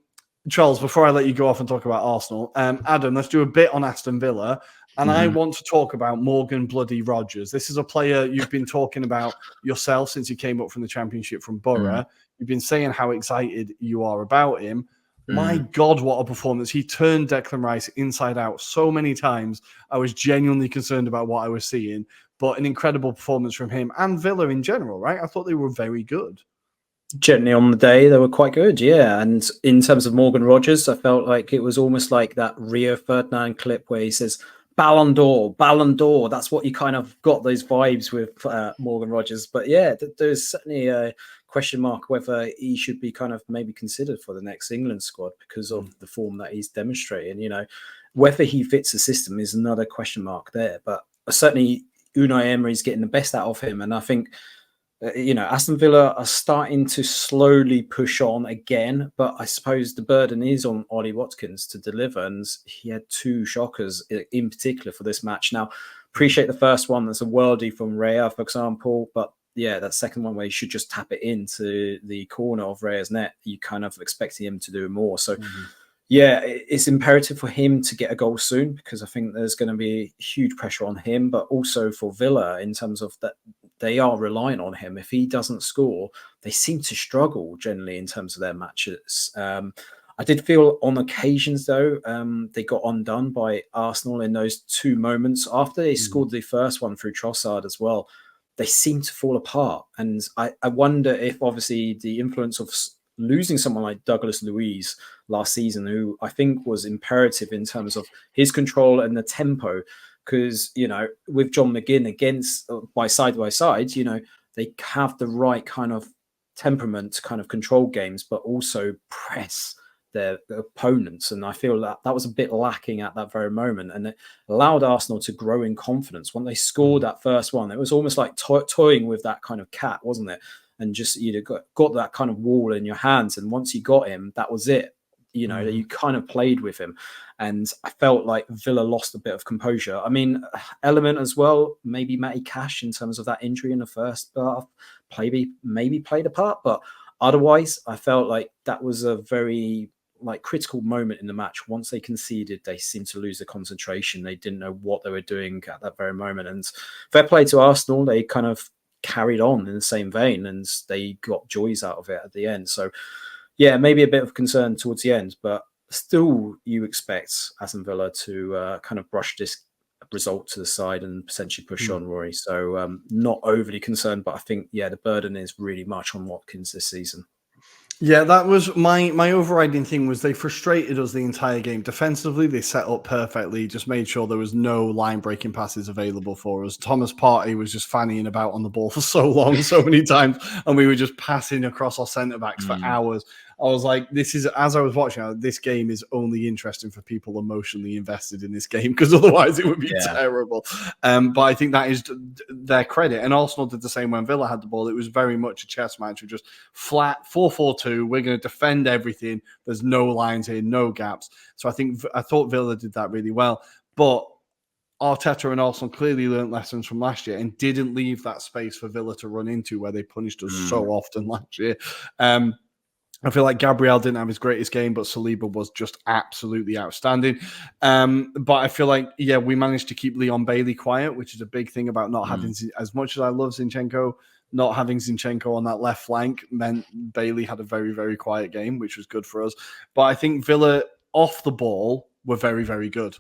Charles, before I let you go off and talk about Arsenal, Adam, let's do a bit on Aston Villa. And I want to talk about Morgan Bloody Rogers. This is a player you've been talking about yourself since he came up from the Championship from Borough. You've been saying how excited you are about him. My God, what a performance. He turned Declan Rice inside out so many times. I was genuinely concerned about what I was seeing, but an incredible performance from him and Villa in general, right? I thought they were very good. Generally on the day, they were quite good, yeah. And in terms of Morgan Rogers, I felt like it was almost like that Rio Ferdinand clip where he says, Ballon d'Or, Ballon d'Or. That's what you kind of got those vibes with Morgan Rogers. But yeah, there's certainly a question mark whether he should be kind of maybe considered for the next England squad because of the form that he's demonstrating. Whether he fits the system is another question mark there. But certainly Unai Emery's getting the best out of him. And I think Aston Villa are starting to slowly push on again, but I suppose the burden is on Ollie Watkins to deliver, and he had 2 shockers in particular for this match. Now, appreciate the first one, there's a worldie from Raya, for example, but yeah, that second one where he should just tap it into the corner of Raya's net, you kind of expecting him to do more. So, yeah, it's imperative for him to get a goal soon, because I think there's going to be huge pressure on him, but also for Villa in terms of that they are reliant on him. If he doesn't score, they seem to struggle generally in terms of their matches. I did feel on occasions, though, they got undone by Arsenal in those 2 moments. After they scored the first one through Trossard as well, they seem to fall apart. And I wonder if, obviously, the influence of losing someone like Douglas Luiz last season, who I think was imperative in terms of his control and the tempo, because, with John McGinn against by side, they have the right kind of temperament to kind of control games, but also press their opponents. And I feel that was a bit lacking at that very moment. And it allowed Arsenal to grow in confidence. When they scored that first one, it was almost like toying with that kind of cat, wasn't it? And just, got that kind of wall in your hands. And once you got him, that was it. You kind of played with him. And I felt like Villa lost a bit of composure. I mean, element as well, maybe Matty Cash in terms of that injury in the first half, maybe played a part. But otherwise, I felt like that was a very critical moment in the match. Once they conceded, they seemed to lose the concentration. They didn't know what they were doing at that very moment. And fair play to Arsenal, they kind of carried on in the same vein and they got joys out of it at the end. So yeah, maybe a bit of concern towards the end, but still you expect Aston Villa to kind of brush this result to the side and potentially push on, Rory. So not overly concerned, but I think, the burden is really much on Watkins this season. Yeah, that was my overriding thing. Was they frustrated us the entire game. Defensively, they set up perfectly, just made sure there was no line-breaking passes available for us. Thomas Partey was just fannying about on the ball for so long, so many times, and we were just passing across our centre-backs for hours. I was like, as I was watching, this game is only interesting for people emotionally invested in this game, because otherwise it would be terrible. But I think that is their credit. And Arsenal did the same when Villa had the ball. It was very much a chess match. We're just flat 4-4-2. We're going to defend everything. There's no lines here, no gaps. So I thought Villa did that really well. But Arteta and Arsenal clearly learned lessons from last year and didn't leave that space for Villa to run into, where they punished us so often last year. I feel like Gabriel didn't have his greatest game, but Saliba was just absolutely outstanding. But I feel like, we managed to keep Leon Bailey quiet, which is a big thing about not having, as much as I love Zinchenko, not having Zinchenko on that left flank meant Bailey had a very, very quiet game, which was good for us. But I think Villa off the ball were very, very good.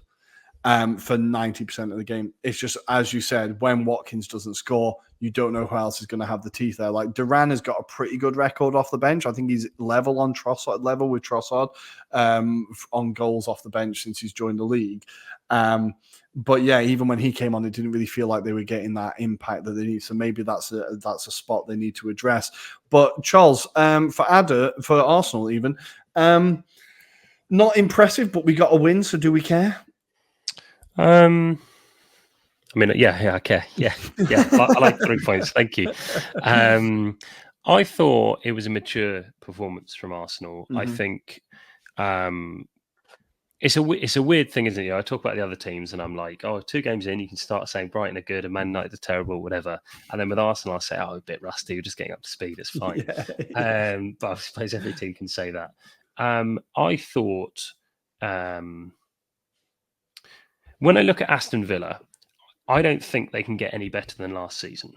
For 90% of the game. It's just, as you said, when Watkins doesn't score, you don't know who else is going to have the teeth there. Like, Duran has got a pretty good record off the bench. I think he's level with Trossard on goals off the bench since he's joined the league. But even when he came on, it didn't really feel like they were getting that impact that they need. So maybe that's a spot they need to address. But Charles, for Arsenal even, not impressive, but we got a win. So do we care? I care. I like 3 points. Thank you. I thought it was a mature performance from Arsenal. I think it's a weird thing, isn't it? I talk about the other teams and I'm like, 2 games in, you can start saying Brighton are good and Man United are terrible, whatever. And then with Arsenal, I say, a bit rusty. We're just getting up to speed. It's fine. But I suppose every team can say that. I thought... when I look at Aston Villa, I don't think they can get any better than last season.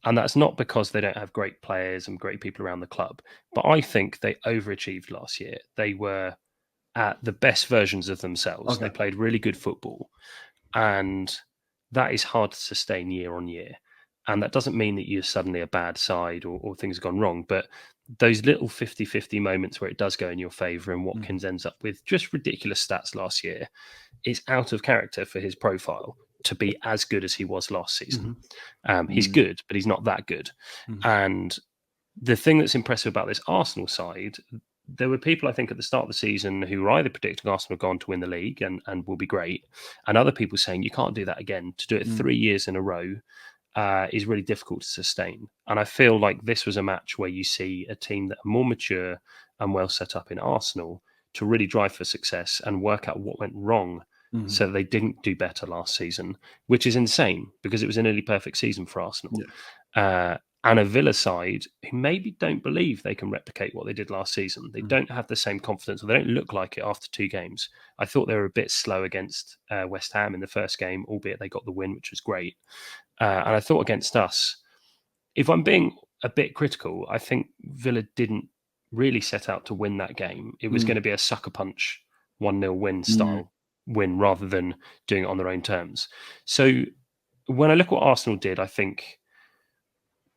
And that's not because they don't have great players and great people around the club, but I think they overachieved last year. They were at the best versions of themselves. Okay. They played really good football, and that is hard to sustain year on year. And that doesn't mean that you're suddenly a bad side or things have gone wrong, but those little 50-50 moments where it does go in your favour and Watkins ends up with just ridiculous stats last year, it's out of character for his profile to be as good as he was last season. He's good, but he's not that good. And the thing that's impressive about this Arsenal side, there were people, I think, at the start of the season who were either predicting Arsenal had gone to win the league and will be great, and other people saying you can't do that again. To do it 3 years in a row is really difficult to sustain. And I feel like this was a match where you see a team that are more mature and well set up in Arsenal to really drive for success and work out what went wrong so they didn't do better last season, which is insane because it was a nearly perfect season for Arsenal. Yeah. And a Villa side who maybe don't believe they can replicate what they did last season. They don't have the same confidence, or they don't look like it after 2 games. I thought they were a bit slow against West Ham in the first game, albeit they got the win, which was great. And I thought against us, if I'm being a bit critical, I think Villa didn't really set out to win that game. It was going to be a sucker punch 1-0 win style win rather than doing it on their own terms. So when I look what Arsenal did, I think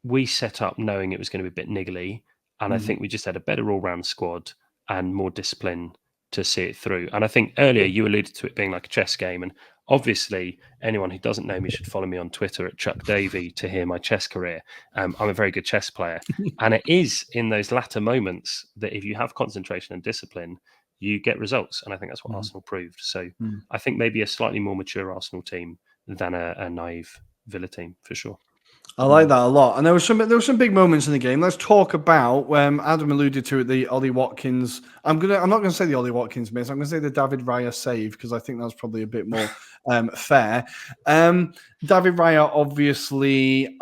we set up knowing it was going to be a bit niggly, and I think we just had a better all-round squad and more discipline to see it through. And I think earlier you alluded to it being like a chess game, and obviously anyone who doesn't know me should follow me on Twitter at Chuck Davey to hear my chess career. I'm a very good chess player, and it is in those latter moments that if you have concentration and discipline, you get results, and I think that's what Arsenal proved. So I think maybe a slightly more mature Arsenal team than a naive Villa team for sure. I like that a lot. And there were some big moments in the game. Let's talk about Adam alluded to it, the Ollie Watkins. I'm not gonna say the Ollie Watkins miss. I'm gonna say the David Raya save because I think that's probably a bit more fair. David Raya, obviously,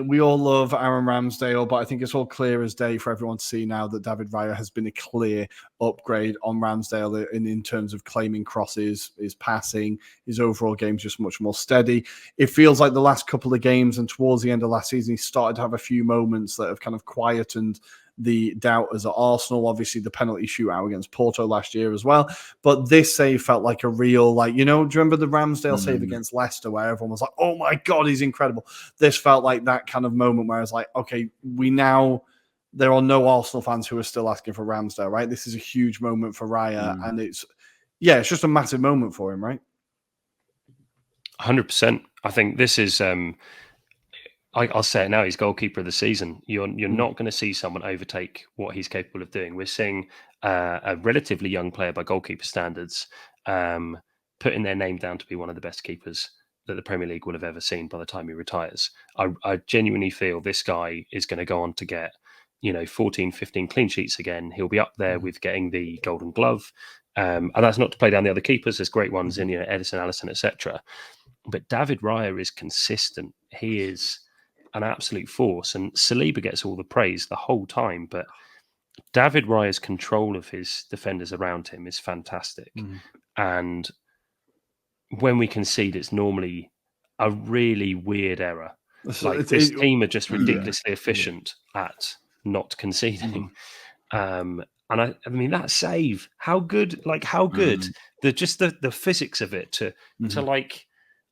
we all love Aaron Ramsdale, but I think it's all clear as day for everyone to see now that David Raya has been a clear upgrade on Ramsdale in terms of claiming crosses, his passing, his overall game's just much more steady. It feels like the last couple of games and towards the end of last season, he started to have a few moments that have kind of quietened the doubters at Arsenal. Obviously, the penalty shootout against Porto last year as well. But this save felt like a real, do you remember the Ramsdale save against Leicester where everyone was like, oh my God, he's incredible. This felt like that kind of moment where I was like, okay, there are no Arsenal fans who are still asking for Ramsdale, right? This is a huge moment for Raya. And it's just a massive moment for him, right? 100%. I think this is... I'll say it now, he's goalkeeper of the season. You're not going to see someone overtake what he's capable of doing. We're seeing a relatively young player by goalkeeper standards putting their name down to be one of the best keepers that the Premier League will have ever seen by the time he retires. I genuinely feel this guy is going to go on to get 14, 15 clean sheets again. He'll be up there with getting the Golden Glove. And that's not to play down the other keepers. There's great ones in Edison, Alisson, etc. But David Raya is consistent. He is an absolute force, and Saliba gets all the praise the whole time, but David Raya's control of his defenders around him is fantastic. And when we concede, it's normally a really weird error. This team are just ridiculously efficient at not conceding. And I mean that save, how good, the physics of it to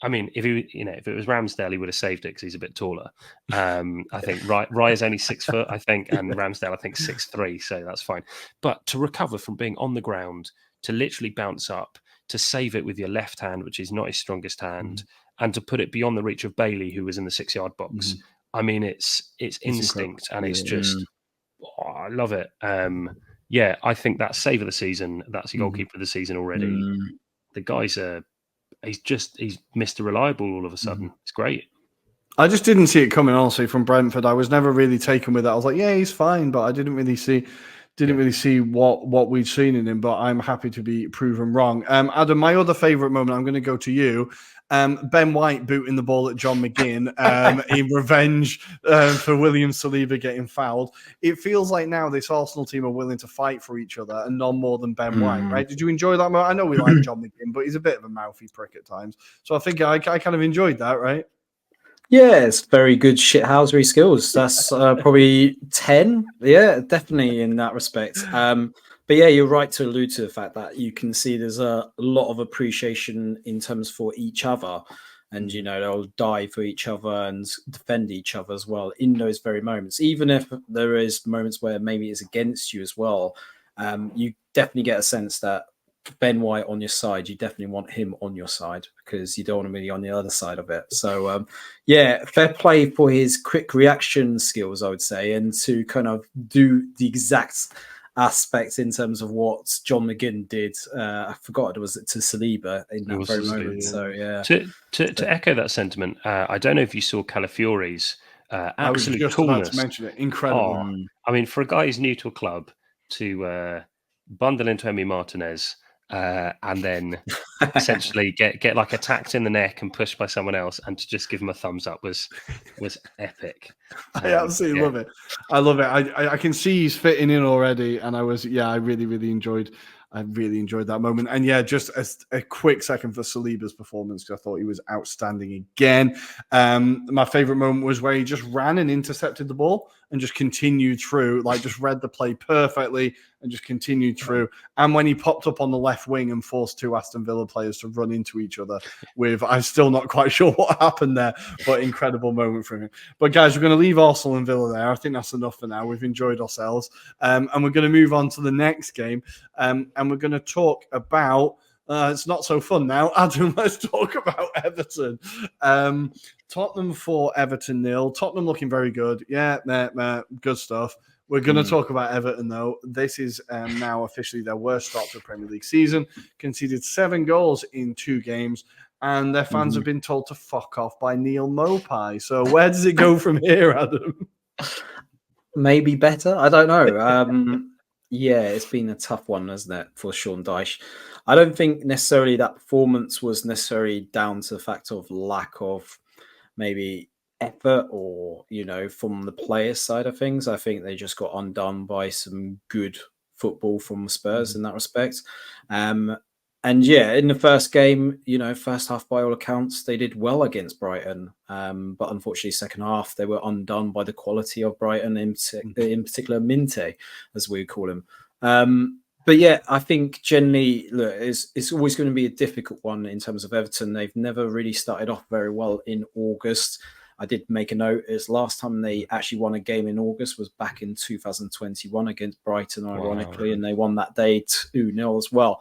I mean, if it was Ramsdale, he would have saved it because he's a bit taller. I think Raya's only 6 foot, I think, and Ramsdale, I think 6'3", so that's fine. But to recover from being on the ground, to literally bounce up, to save it with your left hand, which is not his strongest hand, and to put it beyond the reach of Bailey, who was in the 6-yard box. I mean, it's instinct, and it's just, I love it. I think that's save of the season. That's the goalkeeper of the season already. The guy's he's Mr. Reliable all of a sudden. It's great. I just didn't see it coming, honestly, from Brentford. I was never really taken with it. I was like, yeah, he's fine, but I didn't really see what we'd seen in him, but I'm happy to be proven wrong. Adam, my other favourite moment, I'm going to go to you. Ben White booting the ball at John McGinn in revenge for William Saliba getting fouled. It feels like now this Arsenal team are willing to fight for each other and none more than Ben White, right? Did you enjoy that moment? I know we like John McGinn, but he's a bit of a mouthy prick at times. So I think I kind of enjoyed that, right? Yeah, it's very good shithousery skills. That's probably 10. Yeah, definitely in that respect. But yeah, you're right to allude to the fact that you can see there's a lot of appreciation in terms for each other. And, they'll die for each other and defend each other as well in those very moments. Even if there is moments where maybe it's against you as well, you definitely get a sense that Ben White on your side, you definitely want him on your side because you don't want him really on the other side of it. So, fair play for his quick reaction skills, I would say, and to kind of do the exact aspect in terms of what John McGinn did. I forgot it was to Saliba in that very moment. So yeah. To echo that sentiment, I don't know if you saw Calafiori's I was absolute just coolness. about to mention it. Incredible. I mean, for a guy who's new to a club to bundle into Emi Martinez and then essentially get like attacked in the neck and pushed by someone else, and to just give him a thumbs up was epic. I absolutely love it. I love it. I can see he's fitting in already, and I really enjoyed that moment. And yeah, just a quick second for Saliba's performance, because I thought he was outstanding again. My favorite moment was where he just ran and intercepted the ball and just continued through, like just read the play perfectly and just continued through. And when he popped up on the left wing and forced two Aston Villa players to run into each other I'm still not quite sure what happened there, but incredible moment from him. But guys, we're going to leave Arsenal and Villa there. I think that's enough for now. We've enjoyed ourselves. And we're going to move on to the next game. And we're going to talk about, it's not so fun now. Adam, let's talk about Everton. Tottenham 4, Everton 0. Tottenham looking very good. Yeah, good stuff. We're going to talk about Everton, though. This is now officially their worst start to a Premier League season. Conceded 7 goals in 2 games, and their fans have been told to fuck off by Neil Maupay. So where does it go from here, Adam? Maybe better. I don't know. Yeah, it's been a tough one, hasn't it, for Sean Dyche? I don't think necessarily that performance was necessarily down to the fact of lack of maybe effort or, from the players' side of things. I think they just got undone by some good football from Spurs in that respect. And yeah, in the first game, first half, by all accounts, they did well against Brighton. But unfortunately, second half, they were undone by the quality of Brighton, in particular, Minte, as we call him. But yeah, I think generally, look, it's always going to be a difficult one in terms of Everton. They've never really started off very well in August. I did make a note, is last time they actually won a game in August was back in 2021 against Brighton, ironically, and they won that day 2-0 as well.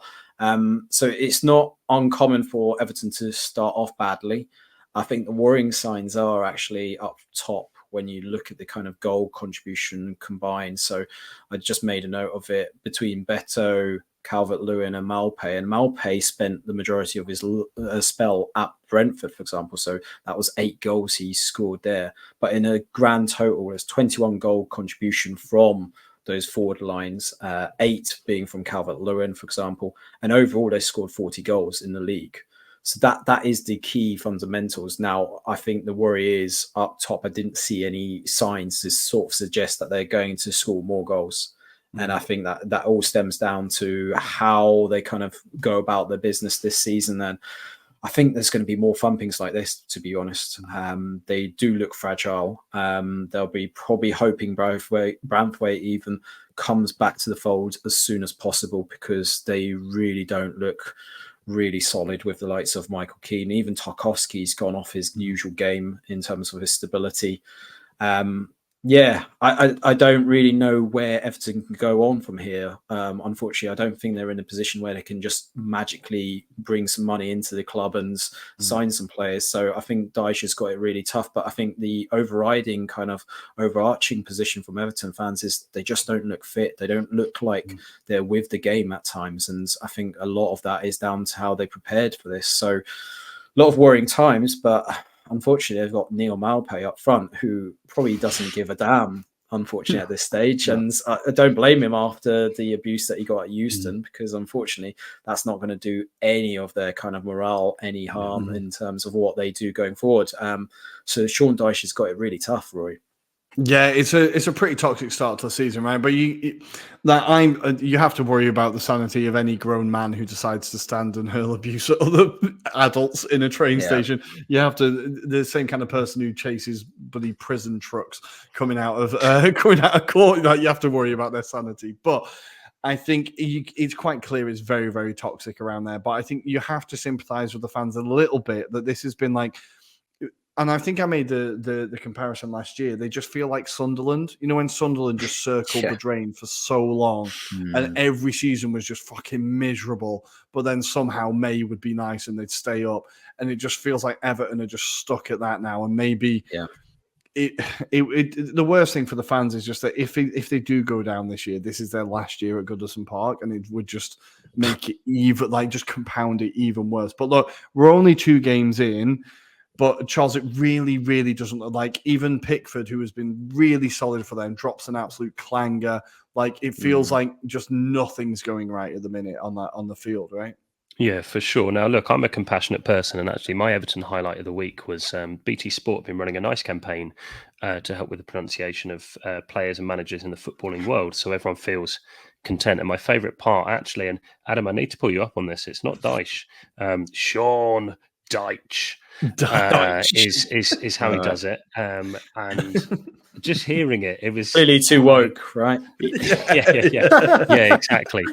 So it's not uncommon for Everton to start off badly. I think the worrying signs are actually up top when you look at the kind of goal contribution combined. So I just made a note of it between Beto, Calvert-Lewin and Maupay. And Maupay spent the majority of his spell at Brentford, for example. So that was 8 goals he scored there. But in a grand total, there's 21 goal contribution from those forward lines, 8 being from Calvert-Lewin, for example. And overall, they scored 40 goals in the league. So that is the key fundamentals. Now, I think the worry is up top, I didn't see any signs to sort of suggest that they're going to score more goals. And I think that all stems down to how they kind of go about their business this season. And I think there's going to be more thumpings like this, to be honest. They do look fragile. They'll be probably hoping Branthwaite even comes back to the fold as soon as possible, because they really don't look really solid with the likes of Michael Keane. Even Tarkowski's gone off his usual game in terms of his stability. I don't really know where Everton can go on from here. Unfortunately, I don't think they're in a position where they can just magically bring some money into the club and sign some players. So I think Dyche has got it really tough. But I think the overriding kind of overarching position from Everton fans is they just don't look fit. They don't look like they're with the game at times. And I think a lot of that is down to how they prepared for this. So a lot of worrying times, but unfortunately, they've got Neil Maupay up front, who probably doesn't give a damn, unfortunately, at this stage. And I don't blame him after the abuse that he got at Euston, because unfortunately, that's not going to do any of their kind of morale any harm in terms of what they do going forward. So Sean Dyche has got it really tough, Roy. Yeah, it's a pretty toxic start to the season, right? But you have to worry about the sanity of any grown man who decides to stand and hurl abuse at other adults in a train station. You have to, the same kind of person who chases bloody prison trucks coming out of court. Like, you have to worry about their sanity. But I think it's quite clear it's very, very toxic around there. But I think you have to sympathise with the fans a little bit, that this has been like. And I think I made the comparison last year. They just feel like Sunderland. You know, when Sunderland just circled the drain for so long and every season was just fucking miserable. But then somehow May would be nice and they'd stay up. And it just feels like Everton are just stuck at that now. And maybe the worst thing for the fans is just that if they do go down this year, this is their last year at Goodison Park, and it would just make it even just compound it even worse. But look, we're only 2 games in. But Charles, it really, really doesn't look like even Pickford, who has been really solid for them, drops an absolute clanger. Like it feels like just nothing's going right at the minute on the field, right? Yeah, for sure. Now, look, I'm a compassionate person, and actually, my Everton highlight of the week was BT Sport have been running a nice campaign to help with the pronunciation of players and managers in the footballing world, so everyone feels content. And my favourite part, actually, and Adam, I need to pull you up on this. It's not Dyche, Sean Dyche. Is how he does it, and just hearing it was really too woke, right? Yeah, exactly.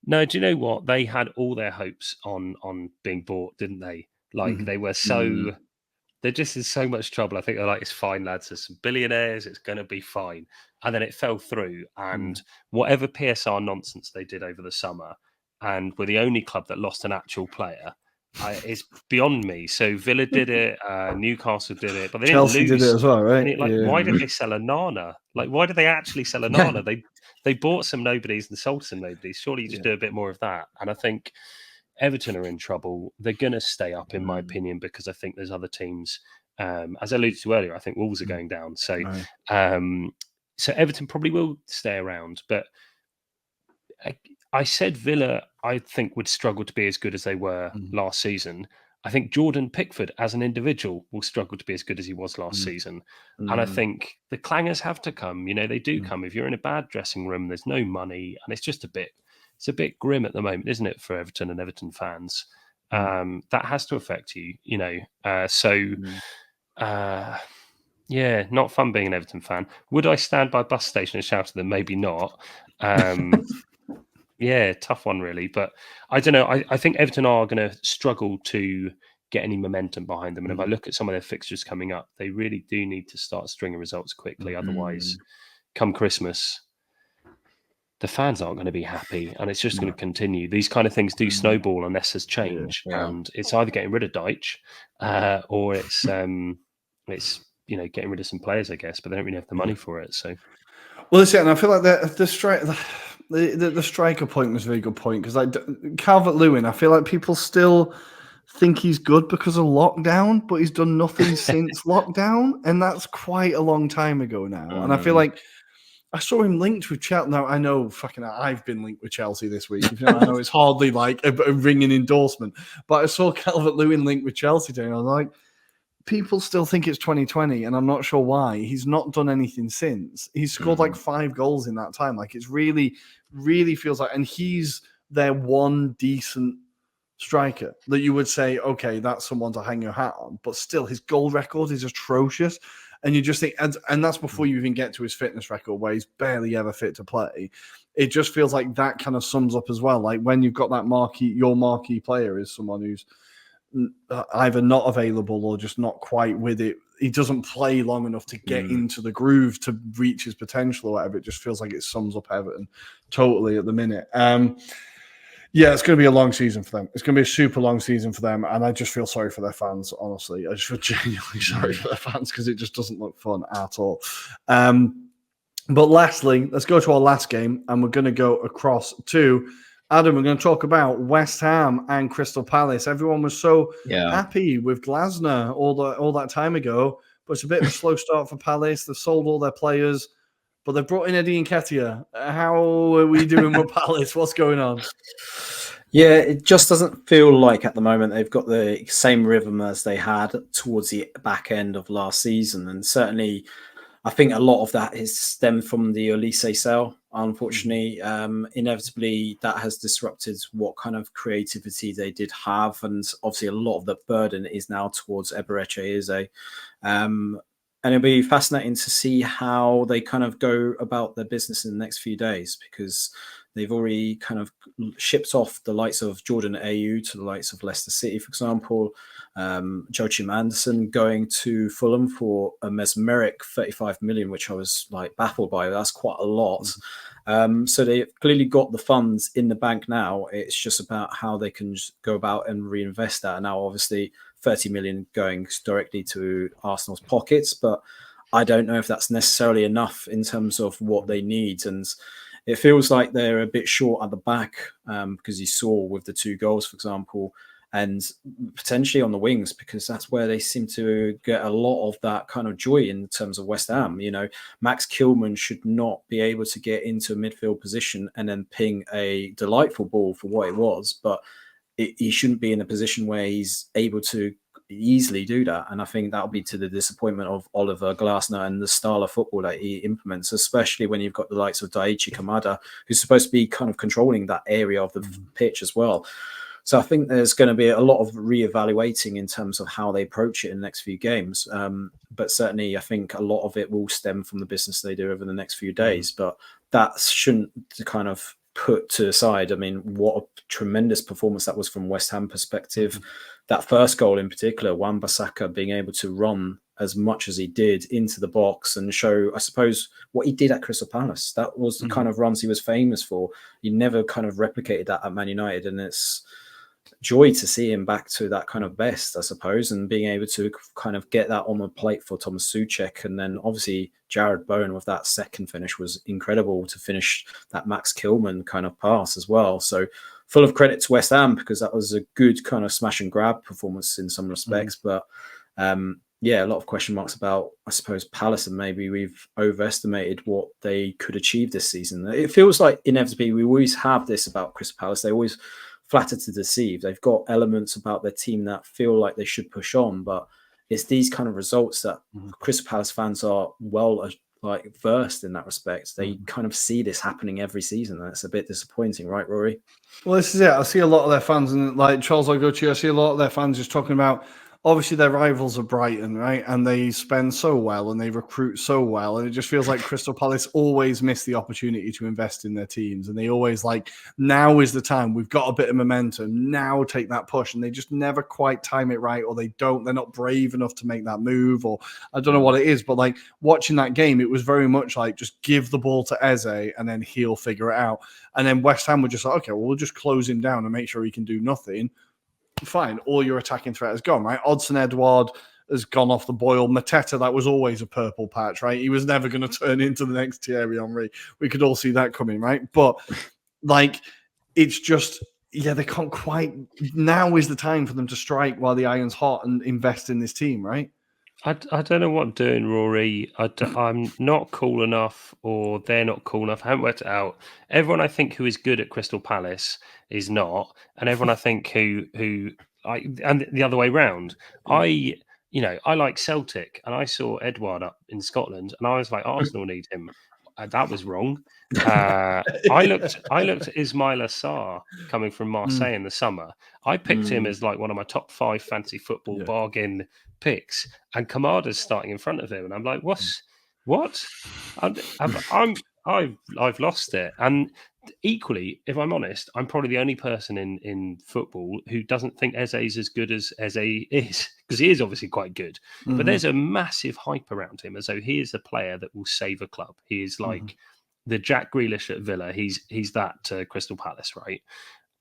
No, do you know what? They had all their hopes on being bought, didn't they? Like they were so they're just in so much trouble. I think they're like, it's fine, lads. There's some billionaires. It's going to be fine. And then it fell through. And whatever PSR nonsense they did over the summer, and were the only club that lost an actual player, is beyond me. So Villa did it, Newcastle did it, but they Chelsea didn't lose. did it as well, right? Why did they sell a Nana? Like, why did they actually sell a Nana? They bought some nobodies and sold some nobodies. Surely you just do a bit more of that. And I think Everton are in trouble. They're going to stay up, in my opinion, because I think there's other teams. As I alluded to earlier, I think Wolves are going down. So, so Everton probably will stay around. But I said Villa, I think, would struggle to be as good as they were last season. I think Jordan Pickford, as an individual, will struggle to be as good as he was last season. And I think the clangers have to come. You know, they do come. If you're in a bad dressing room, there's no money, and it's just it's a bit grim at the moment, isn't it, for Everton and Everton fans? That has to affect you, you know. Yeah, not fun being an Everton fan. Would I stand by a bus station and shout at them? Maybe not. Yeah, tough one, really. But I don't know. I think Everton are going to struggle to get any momentum behind them. And if I look at some of their fixtures coming up, they really do need to start stringing results quickly. Otherwise, come Christmas, the fans aren't going to be happy, and it's just going to continue. These kind of things do snowball unless there's change, and it's either getting rid of Dyche or it's getting rid of some players, I guess. But they don't really have the money for it. So, well, listen, and I feel like the striker point was a very good point, because like Calvert-Lewin, I feel like people still think he's good because of lockdown, but he's done nothing since lockdown, and that's quite a long time ago now. And I feel like I saw him linked with Chelsea. Now, I know I've been linked with Chelsea this week. I know it's hardly like a ringing endorsement, but I saw Calvert-Lewin linked with Chelsea today, and I was like, people still think it's 2020, and I'm not sure why. He's not done anything since. He's scored like 5 goals in that time. Like, it's really, really feels like, and he's their one decent striker that you would say, okay, that's someone to hang your hat on. But still, his goal record is atrocious. And you just think, and that's before you even get to his fitness record, where he's barely ever fit to play. It just feels like that kind of sums up as well. Like when you've got that your marquee player is someone who's either not available or just not quite with it. He doesn't play long enough to get into the groove to reach his potential or whatever. It just feels like it sums up Everton totally at the minute. Yeah, it's going to be a long season for them. It's going to be a super long season for them, and I just feel sorry for their fans, honestly. I just feel genuinely sorry for their fans because it just doesn't look fun at all. But lastly, let's go to our last game, and we're going to go across to Adam. We're going to talk about West Ham and Crystal Palace. Everyone was so happy with Glasner all that time ago, but it's a bit of a slow start for Palace. They've sold all their players, but they've brought in Eddie Nketiah. How are we doing with Palace? What's going on? Yeah, it just doesn't feel like at the moment they've got the same rhythm as they had towards the back end of last season. And certainly, I think a lot of that is stemmed from the Olise sale. Unfortunately, inevitably, that has disrupted what kind of creativity they did have. And obviously, a lot of the burden is now towards Eberechi Eze. And it'll be fascinating to see how they kind of go about their business in the next few days, because they've already kind of shipped off the likes of Jordan Ayew to the likes of Leicester City, for example. Joachim Anderson going to Fulham for a mesmeric 35 million, which I was like baffled by. That's quite a lot. So they've clearly got the funds in the bank now. It's just about how they can just go about and reinvest that. And now, obviously, 30 million going directly to Arsenal's pockets, but I don't know if that's necessarily enough in terms of what they need. And it feels like they're a bit short at the back, because you saw with the 2 goals, for example, and potentially on the wings, because that's where they seem to get a lot of that kind of joy in terms of West Ham. Max Kilman should not be able to get into a midfield position and then ping a delightful ball for what it was, but he shouldn't be in a position where he's able to easily do that. And I think that'll be to the disappointment of Oliver Glasner and the style of football that he implements, especially when you've got the likes of Daichi Kamada, who's supposed to be kind of controlling that area of the pitch as well. So I think there's going to be a lot of reevaluating in terms of how they approach it in the next few games. But certainly I think a lot of it will stem from the business they do over the next few days. But that shouldn't kind of put to the side. I mean, what a tremendous performance that was from West Ham perspective. That first goal in particular, Wan-Bissaka being able to run as much as he did into the box and show, I suppose, what he did at Crystal Palace. That was the kind of runs he was famous for. He never kind of replicated that at Man United, and it's joy to see him back to that kind of best, I suppose, and being able to kind of get that on the plate for Thomas Souček. And then obviously Jared Bowen with that second finish was incredible to finish that Max Kilman kind of pass as well. So full of credit to West Ham, because that was a good kind of smash and grab performance in some respects. But a lot of question marks about, I suppose, Palace, and maybe we've overestimated what they could achieve this season. It feels like inevitably we always have this about Crystal Palace. They always flatter to deceive. They've got elements about their team that feel like they should push on, but it's these kind of results that Crystal Palace fans are versed in that respect. They kind of see this happening every season, and it's a bit disappointing, right, Rory? Well, this is it. I see a lot of their fans, and like Charles, I see a lot of their fans just talking about, obviously their rivals are Brighton, right? And they spend so well and they recruit so well. And it just feels like Crystal Palace always miss the opportunity to invest in their teams. And they always now is the time. We've got a bit of momentum. Now take that push. And they just never quite time it right, or they're not brave enough to make that move, or I don't know what it is. But watching that game, it was very much just give the ball to Eze and then he'll figure it out. And then West Ham were just okay, well, we'll just close him down and make sure he can do nothing. Fine, all your attacking threat has gone, right? Odson Edouard has gone off the boil. Mateta, that was always a purple patch, right? He was never going to turn into the next Thierry Henry. We could all see that coming, right? But it's just, they can't quite. Now is the time for them to strike while the iron's hot and invest in this team, right? I don't know what I'm doing, Rory. I'm not cool enough, or they're not cool enough. I haven't worked it out. Everyone I think who is good at Crystal Palace is not, and everyone I think and the other way round. I like Celtic, and I Saw Edouard up in Scotland, and I was like, Arsenal need him. That was wrong. I looked at Ismaila Sarr coming from Marseille in the summer. I picked him as one of my top 5 fantasy football bargain picks, and Kamada's starting in front of him, and I'm like, what? I've lost it. And equally, if I'm honest, I'm probably the only person in football who doesn't think Eze is as good as Eze is, because he is obviously quite good. But there's a massive hype around him as though he is a player that will save a club. He is like the Jack Grealish at Villa. He's that to Crystal Palace, right?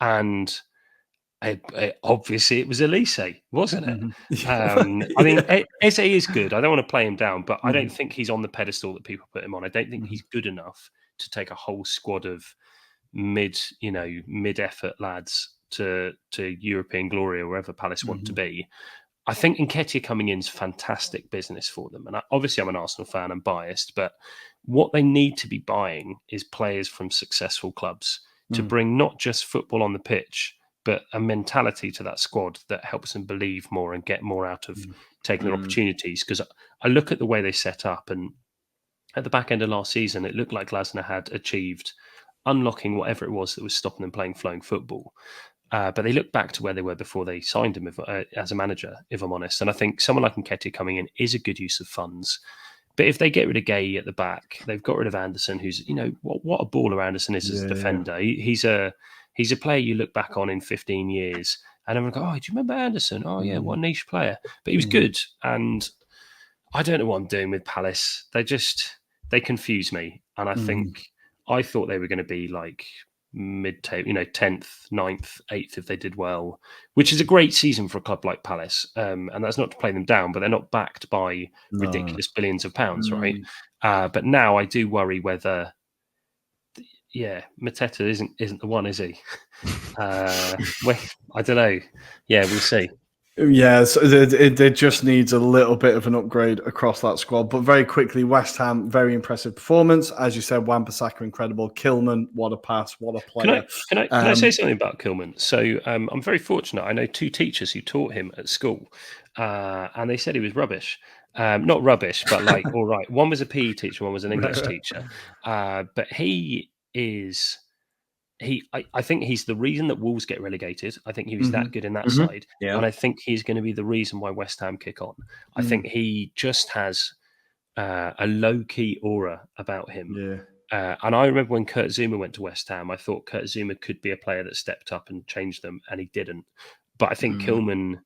And obviously it was Elise, wasn't it? I mean, Eze is good. I don't want to play him down, but I don't think he's on the pedestal that people put him on. I don't think he's good enough to take a whole squad of mid-effort lads to European glory or wherever Palace want to be. I think Nketiah coming in is fantastic business for them. And obviously I'm an Arsenal fan, I'm biased, but what they need to be buying is players from successful clubs to bring not just football on the pitch, but a mentality to that squad that helps them believe more and get more out of taking their opportunities. Because I look at the way they set up, and at the back end of last season, it looked like Glasner had achieved unlocking whatever it was that was stopping them playing flowing football. But they look back to where they were before they signed him as a manager, if I'm honest. And I think someone like Nketiah coming in is a good use of funds. But if they get rid of Gay at the back, they've got rid of Anderson, who's, what a baller Anderson is as a defender. Yeah. He's a player you look back on in 15 years and everyone go, oh, do you remember Anderson? Oh, yeah, what a niche player. But he was good. And I don't know what I'm doing with Palace. They confuse me. And I thought they were going to be mid-table, 10th, 9th, 8th if they did well, which is a great season for a club like Palace. And that's not to play them down, but they're not backed by ridiculous billions of pounds, right? But now I do worry whether, Mateta isn't the one, is he? I don't know. Yeah, we'll see. Yeah, so it just needs a little bit of an upgrade across that squad. But very quickly, West Ham, very impressive performance. As you said, Wan-Bissaka, incredible. Kilman, what a pass, what a player. Can I say something about Kilman? So I'm very fortunate. I know 2 teachers who taught him at school, and they said he was rubbish. Not rubbish, but like, all right. One was a PE teacher, one was an English teacher. But he is... I think he's the reason that Wolves get relegated. I think he was that good in that side. Yeah. And I think he's going to be the reason why West Ham kick on. I think he just has a low-key aura about him. Yeah. And I remember when Kurt Zouma went to West Ham, I thought Kurt Zouma could be a player that stepped up and changed them, and he didn't. But I think Kilman,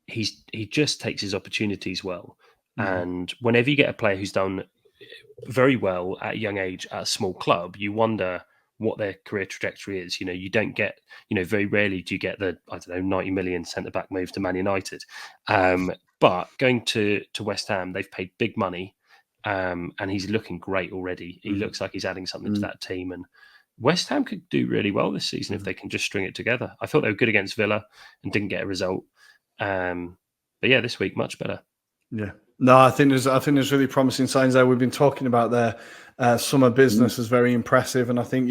he just takes his opportunities well. And whenever you get a player who's done very well at a young age at a small club, you wonder what their career trajectory is. You don't get, very rarely do you get the, 90 million centre-back move to Man United. But going to West Ham, they've paid big money, and he's looking great already. He looks like he's adding something to that team, and West Ham could do really well this season if they can just string it together. I thought they were good against Villa and didn't get a result. But yeah, this week, much better. Yeah. No, I think there's really promising signs there. We've been talking about their summer business is very impressive, and I think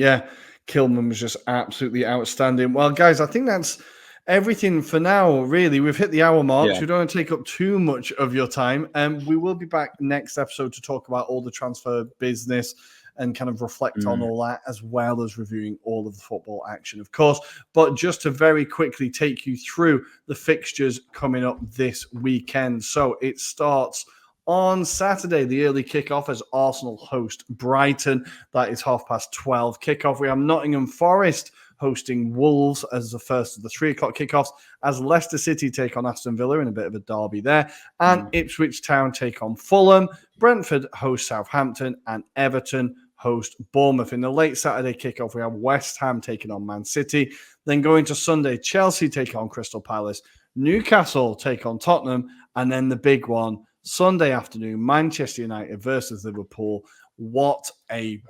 Kilman was just absolutely outstanding. Well, guys, I think that's everything for now. Really, we've hit the hour mark. So we don't want to take up too much of your time, and we will be back next episode to talk about all the transfer business and kind of reflect on all that, as well as reviewing all of the football action, of course. But just to very quickly take you through the fixtures coming up this weekend. So it starts on Saturday, the early kickoff as Arsenal host Brighton. That is 12:30 kickoff. We have Nottingham Forest hosting Wolves as the first of the 3 o'clock kickoffs, as Leicester City take on Aston Villa in a bit of a derby there, and Ipswich Town take on Fulham, Brentford host Southampton, and Everton host Bournemouth. In the late Saturday kickoff, we have West Ham taking on Man City. Then going to Sunday, Chelsea take on Crystal Palace, Newcastle take on Tottenham, and then the big one, Sunday afternoon, Manchester United versus Liverpool. What a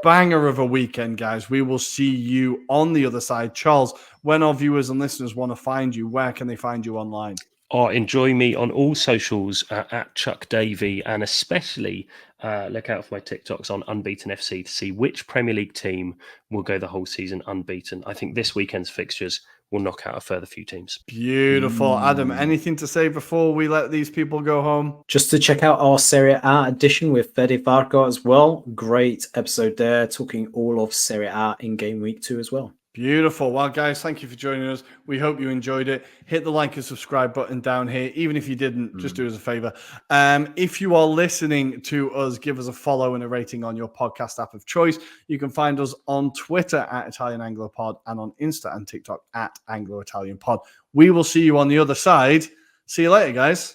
banger of a weekend, guys. We will see you on the other side. Charles, when our viewers and listeners want to find you, where can they find you online? Enjoy me on all socials at Chuck Davey, and especially look out for my TikToks on Unbeaten FC to see which Premier League team will go the whole season unbeaten. I think this weekend's fixtures will knock out a further few teams. Beautiful. Adam, anything to say before we let these people go home? Just to check out our Serie A edition with Fede Varga as well. Great episode there, talking all of Serie A in Game Week 2 as well. Beautiful. Well, guys, thank you for joining us. We hope you enjoyed it. Hit the like and subscribe button down here. Even if you didn't, just do us a favor. If you are listening to us, give us a follow and a rating on your podcast app of choice. You can find us on Twitter at Italian Anglo Pod and on Insta and TikTok at Anglo-Italian Pod. We will see you on the other side. See you later, guys.